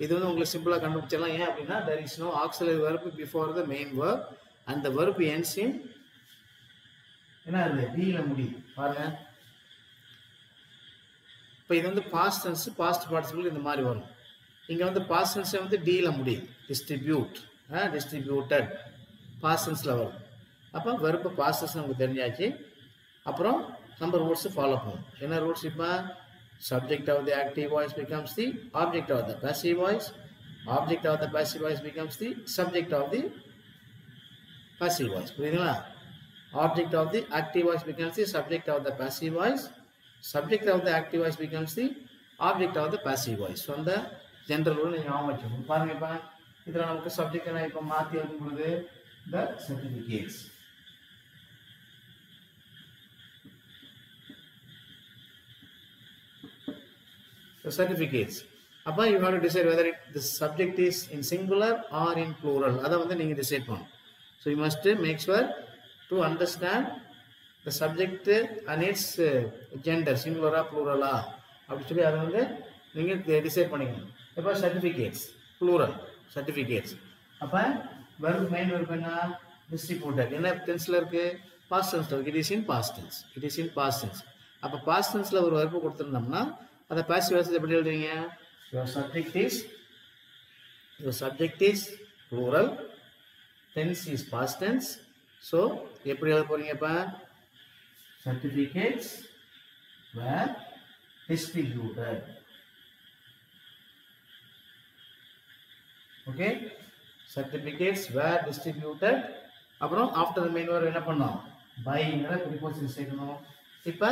[SPEAKER 1] இது வந்து உங்களுக்கு சிம்பிளா கண்டுபிடிச்சிடலாம். ஏன் அப்படின்னா there is no auxiliary verb before the main verb and the verb ends in என்ன அது? d-ல முடியுது. பாருங்க, இப்போ இது வந்து பாஸ்ட் டென்ஸ், பாஸ்ட் பார்ட்டிசிபிள் இந்த மாதிரி வரும். இங்க வந்து பாஸ்ட் டென்ஸ் வந்து d-ல முடியுது. டிஸ்ட்ரிபியூட்டட் பாஸ்ட் டென்ஸ்ல வரும். அப்போ வெர்ப் பாஸ்ட் டென்ஸ் நமக்கு தெரிஞ்சாச்சு. அப்புறம் நம்ம ரூல்ஸ் ஃபாலோ பண்ணுவோம். என்ன ரூல்ஸ்? இப்போ subject of the active voice becomes the object of the passive voice. Object of the passive voice becomes the subject of the passive voice. புரியுதுங்களா? Object of the active voice becomes the subject of the passive voice. Subject of the active voice becomes the object of the passive voice. So அந்த general rule நீங்க ஞாபகம் வச்சுக்கணும். பாருங்க, இப்போ இதுல நமக்கு subject என்ன இப்போ மாத்தி எழுதும் பொழுது the certificates. The certificates. அப்ப you have to decide whether the subject is in singular or in plural. அதை வந்து நீங்க டிசைட் பண்ணணும். So you must make sure to understand the subject and its gender, singular or plural அப்படி சொல்லி அதை வந்து நீங்க டிசைட் பண்ணிக்கணும். இப்போ certificates, plural certificates. அப்ப verb main verb என்ன? distributed. என்ன டென்ஸ்ல இருக்கு? past tense இருக்கு. it is in past tense. அப்ப past tenseல ஒரு verb கொடுத்திருந்தோம்னா அதை பாசிவ் வாய்ஸ் எப்படி எழுதுவீங்க? your subject is plural, tense is past tense. so எப்படி எழுத போறீங்க? இப்ப certificates were distributed. okay, certificates were distributed. அப்புறம் after the main verb என்ன பண்ணோம்? by ங்கற preposition சேர்க்கணும். இப்ப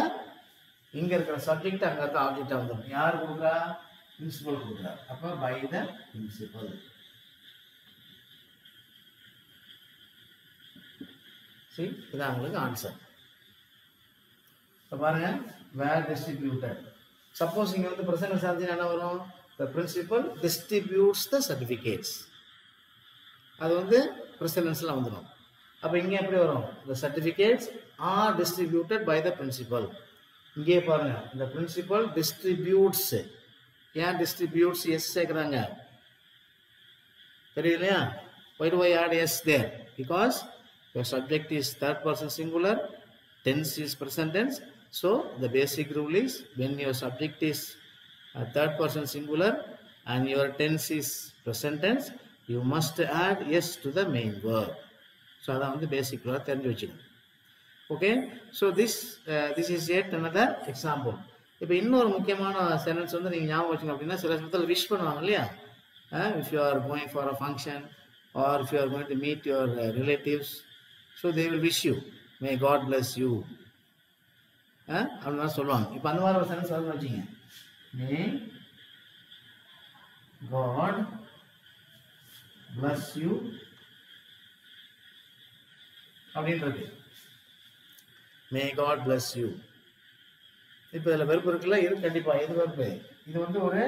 [SPEAKER 1] இங்க இருக்கிற சப்ஜெக்ட் அங்க இருக்க ஆப்ஜெக்ட்டா வந்துரும். யார் கொடுக்குறா? பிரின்சிபல் கொடுக்குறா. அப்ப பை த பிரின்சிபல். See, இதான் உங்களுக்கு ஆன்சர். இப்போ பாருங்க, were distributed. Suppose இங்க வந்து present tense ஆச்சுன்னா என்ன வரும்? The principal distributes the certificates. அது வந்து present tenseல வந்துடும். அப்போ இங்க எப்படி வரும்? The certificates are distributed by the principal. இங்கே பாருங்க, the principal distributes. ஏன் distributes எஸ் சேர்க்குறாங்க தெரியலையா? Why do I add s there? Because your subject is third person singular, tense is present tense. So the basic rule is when your subject is third person singular and your tense is present tense, you must add s to the main verb. So that is the basic rule. Okay, so this is yet another example. இப்போ இன்னொரு முக்கியமான sentence வந்து நீங்கள் ஞாபகம் வச்சுங்க அப்படின்னா, சில சமயத்தில் விஷ் பண்ணுவாங்க இல்லையா? If you are going for a function or if you are going to meet your relatives, so they will wish you, may God bless you. அப்படின்னா சொல்லுவாங்க. இப்போ அந்த மாதிரி ஒரு சென்டென்ஸ் வந்து வச்சுங்க, may God bless you அப்படின்றது. may God bless you. இப்போ இதில் வெறுப்பு இருக்குல்ல, இது கண்டிப்பாக எது வெறுப்பு? இது வந்து ஒரு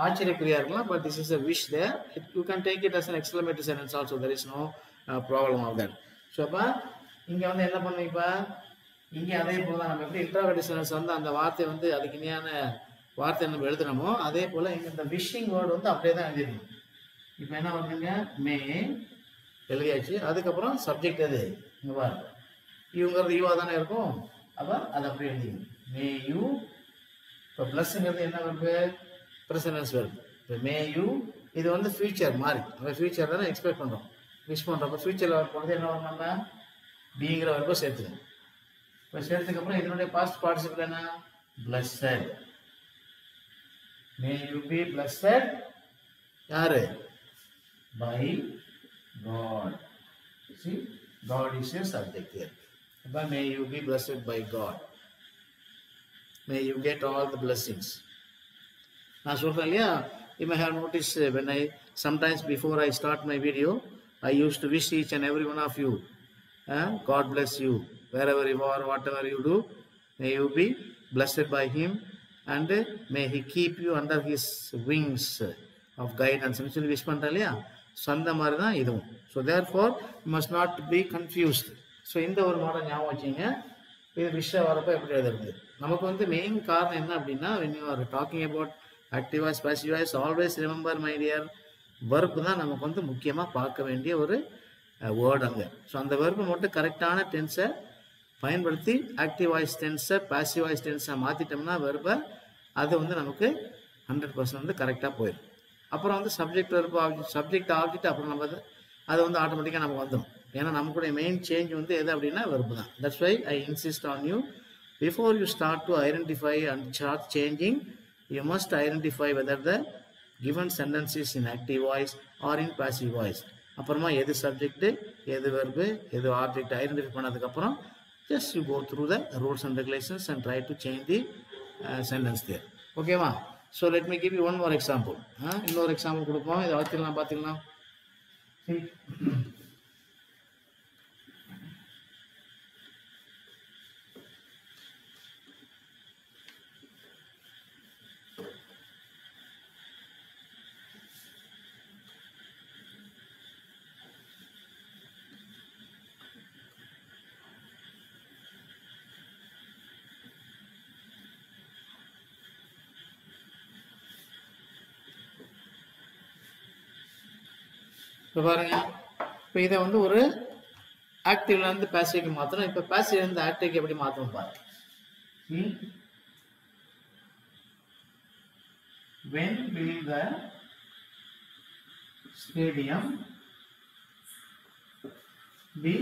[SPEAKER 1] ஆச்சரியக்குறியா இருக்கலாம், but this is a wish there. You can take it as an exclamatory sentence also. There is no problem of that. So அப்போ இங்கே வந்து என்ன பண்ணுங்க, இப்போ இங்கே அதே போல் தான் நம்ம எப்படி இன்ட்ராகேட்டிவ் சென்டென்ஸ் வந்து அந்த வார்த்தை வந்து அதுக்கு இணையான வார்த்தை நம்ம எழுதுனமோ அதே போல் இங்கே இந்த விஷிங் வேர்டு வந்து அப்படியே தான் எழுதிடணும். இப்போ என்ன பண்ணுங்க, மே எழுதியாச்சு, அதுக்கப்புறம் சப்ஜெக்ட் எது இங்கே பாருங்க, இவங்கிறது யூவாக தானே இருக்கும், அப்போ அதை அப்படியே எழுதிங்க, மே யூ. இப்போ ப்ளஸ்ங்கிறது என்ன வருது? ப்ரெசன்ட் டென்ஸ் வருது. இப்போ மே யூ இது வந்து ஃபியூச்சர் மாதிரி, நம்ம ஃபியூச்சர் தானே எக்ஸ்பெக்ட் பண்ணுறோம், விஷ் பண்ணுறோம். ஃபியூச்சரில் வரும்போது என்ன வரும், நம்ம பீங்கிற வரைக்கும் சேர்த்துக்கணும். இப்போ சேர்த்துக்கப்புறம் இதனுடைய பாஸ்ட் பார்ட்டிசிபிள் என்ன? Blessed. May you be blessed யாரு? By God. See, God is your subject here. But may you be blessed by God. May you get all the blessings. நான் சொல்றேன் இல்லையா, you may have noticed when sometimes before I start my video, I used to wish each and every one of you, God bless you wherever you are, whatever you do, may you be blessed by Him and may He keep you under His wings of guidance. சொல்லி wish பண்றேன் இல்லையா, so அந்த மாதிரி தான் இதுவும். So therefore you must not be confused. So இந்த ஒரு model ஞாபகம் வச்சிங்க. இது விஷயம் வரப்போ எப்படி எழுதுறது? நமக்கு வந்து மெயின் காரணம் என்ன அப்படின்னா, when you are talking about active voice, passive voice, always remember my dear, verb தான் நமக்கு வந்து முக்கியமாக பார்க்க வேண்டிய ஒரு வேர்டு அங்கே. ஸோ அந்த வெர்பை மட்டும் கரெக்டான டென்ஸை பயன்படுத்தி ஆக்டிவ் வாய்ஸ் டென்ஸை பாசிவ் வாய்ஸ் டென்ஸை மாற்றிட்டோம்னா வெர்பை அது வந்து நமக்கு 100% வந்து கரெக்டாக போயிடும். அப்புறம் வந்து subject verb object, subject object, அப்புறம் நம்ம அது வந்து ஆட்டோமேட்டிக்காக நமக்கு வந்துடும். ஏன்னா நமக்குடைய மெயின் சேஞ்ச் வந்து எது அப்படின்னா வெர்பு தான். That's why I insist on you, before you start to identify and start changing, you must identify whether the given sentences in active voice or in passive voice. அப்புறமா எது subject, எது verb, எது object identify பண்ணதுக்கப்புறம் just you go through the rules and regulations and try to change the sentence there. ஓகேவா? So let me give you one more example. இன்னொரு example கொடுப்போம், இதை வச்சுக்கலாம், பார்த்துக்கலாம். இப்போ பாருங்க, இப்போ இதை வந்து ஒரு ஆக்டிவ்லேருந்து பேசிவ்க்கு மாற்றணும். இப்போ பேசிவ்லேருந்து ஆக்டிவ்க்கு எப்படி மாற்றணும் பாருங்க. When will the stadium be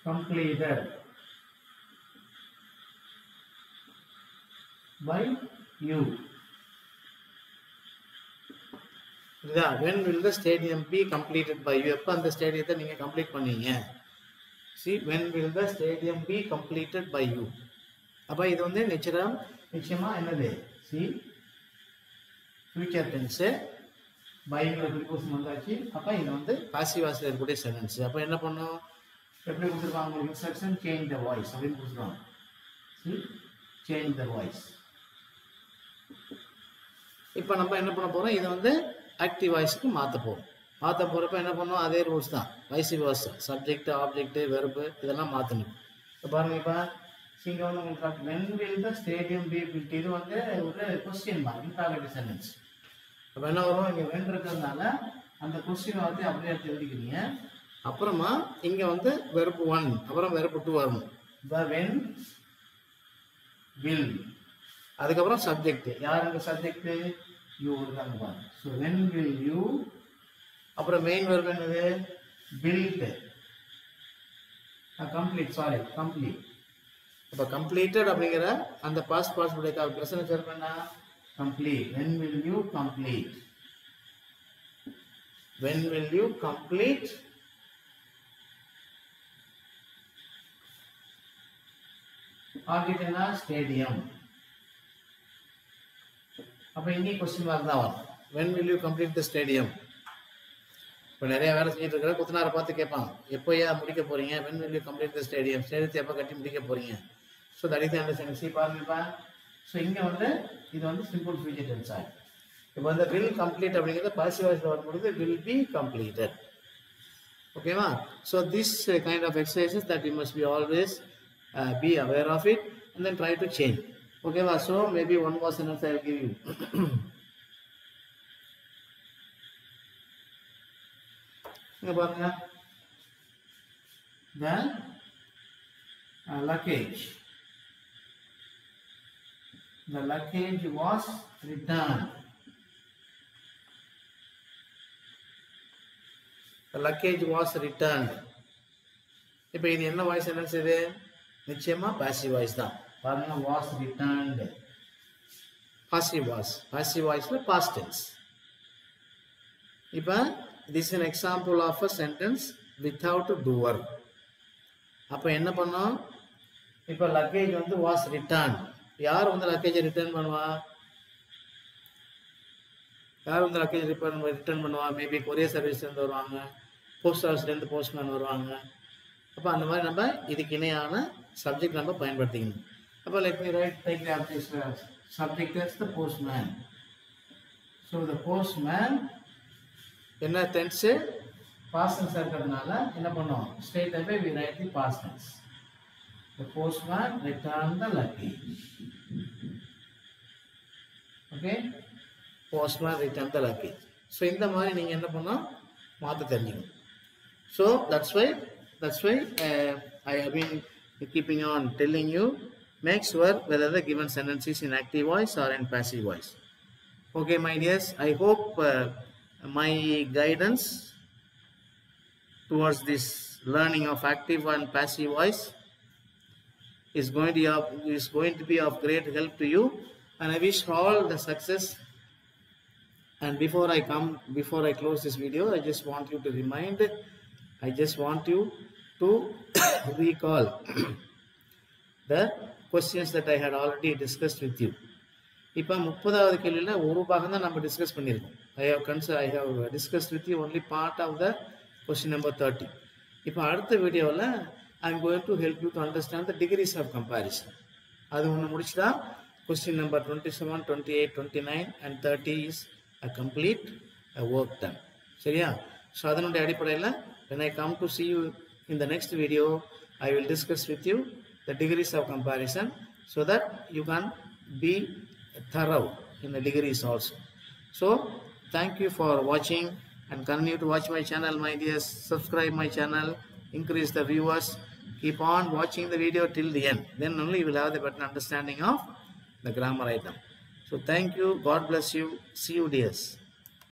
[SPEAKER 1] completed by you? When will the stadium be completed by you? எப்போ அந்த ஸ்டேடியத்தை நீங்கள் கம்ப்ளீட் பண்ணீங்க? See, when will the stadium be completed by you? அப்போ இது வந்து நிச்சயமாக என்னது? See, future tense, பைங்கிற ப்ரிபோசிஷன் வந்தாச்சு. அப்போ இது வந்து பாசிவ் வாய்ஸில் இருக்கக்கூடிய சென்டென்ஸ். அப்போ என்ன பண்ணணும், எப்படி கொடுத்துருக்காங்க உங்களுக்கு இன்ஸ்ட்ரக்ஷன், சேஞ்ச் த வாய்ஸ் அப்படின்னு கொடுத்துருக்காங்க. Change the voice. இப்போ நம்ம என்ன பண்ண போகிறோம், இதை வந்து ஆக்டிவ் வாய்ஸுக்கு மாற்ற போகிறோம். மாற்ற போகிறப்ப என்ன பண்ணோம், அதே ரூல்ஸ் தான், vice versa, subject object verb இதெல்லாம் மாற்றணும். இப்போ பாருங்கள், இப்போ இங்கே வந்து உங்களுக்கு when will the stadium be built, இது வந்து ஒரு கொஸ்டின் மார்க், இன்டராகேட்டிவ் சென்டென்ஸ். அப்போ என்ன வரும், இங்கே when இருக்கிறதுனால அந்த கொஸ்டின் வார்த்தை அப்படியே எடுத்து எழுதிக்கிறீங்க. அப்புறமா இங்கே வந்து வெர்பு 1 அப்புறம் வெர்பு 2 வரணும். the when will, அதுக்கப்புறம் சப்ஜெக்ட், யாருங்க சப்ஜெக்ட், யூ இருக்காங்க பாருங்க. ஸோ when will you, அப்புறம் மெயின் வெர்பு என்னது, built, கம்ப்ளீட். அப்போ கம்ப்ளீட்டட் அப்படிங்கிற அந்த பாஸ்ட் பார்ட்டிசிபிள் பிரசன்ட் வெர்பு என்ன, complete. when will you complete, when will you complete object என்ன, ஸ்டேடியம். அப்போ இங்கே கொஸ்டின் மார்க் தான் வரும், when will you complete the stadium. இப்போ நிறைய வேலை செஞ்சுட்டு இருக்கிற குத்தனாரை பார்த்து கேட்பாங்க, எப்போயா முடிக்க போறீங்க, when will you complete the stadium, ஸ்டேடியத்தை எப்போ கட்டி முடிக்க போறீங்க. So that is understanding. C பாருங்கப்பா, ஸோ இங்கே வந்து இது வந்து சிம்பிள் ஃபியூச்சர் டென்ஸ் ஆகும். இப்போ வந்து வில் கம்ப்ளீட் அப்படிங்கிறது பாசிவ் வாய்ஸில் வரும்பொழுது வில் பி கம்ப்ளீட்டட். ஓகேவா. So this kind of exercises that you must be always be aware of it and then try to change. Okay, so maybe one more sentence I will give you. The luggage was returned. The luggage was returned. இப்போ இது என்ன voice sentence, இது நிச்சயமா passive voice தான். பாருங்க, was returned, passive வாய்ஸ்ல past tense. இப்போ this is an example of a sentence without doer. அப்போ என்ன பண்ணோம், இப்போ லக்கேஜ் வந்து was returned. யார் வந்து லக்கேஜை ரிட்டர்ன் பண்ணுவா, ரிட்டர்ன் பண்ணுவா, மேபி கொரியர் சர்வீஸ்லேருந்து வருவாங்க, போஸ்ட் ஆஃபீஸ்லேருந்து போஸ்ட்மேன் வருவாங்க. அப்போ அந்த மாதிரி நம்ம இதுக்கு இணையான சப்ஜெக்ட் நம்ம பயன்படுத்திக்கணும். அப்போ let me write, take the subject as the postman. So the postman என்ன டென்ஸ், பாஸ்ட் டென்ஸ் இருக்கிறதுனால என்ன பண்ணுவோம், straight away we write the past tense. The postman returned the luggage. Okay, postman returned the luggage. So இந்த மாதிரி நீங்க என்ன பண்ணா மாத்த தெரிஞ்சுக்கணும். So that's why I have been keeping on telling you, make sure whether the given sentence is in active voice or in passive voice. Okay, my dears, I hope my guidance towards this learning of active and passive voice is going to be of great help to you, and I wish all the success. And before I close this video, I just want you to recall the questions that I had already discussed with you. இப்போ 30வது கேள்வியில் ஒரு பாகம் தான் நம்ம discuss பண்ணியிருக்கோம். I have discussed with you only part of the question number 30. இப்போ அடுத்த வீடியோவில் I am going to help you to understand the degrees of comparison. அது ஒன்று முடிச்சுட்டா question number 27, 28, 29 and 30 is a complete work done. சரியா? So அதனுடைய அடிப்படையில் when I come to see you in the next video, I will discuss with you the degrees of comparison so that you can be thorough in the degrees also. So thank you for watching and continue to watch my channel, my dears. Subscribe my channel, increase the viewers, keep on watching the video till the end, then only you will have the better understanding of the grammar item. So thank you, God bless you, see you dears.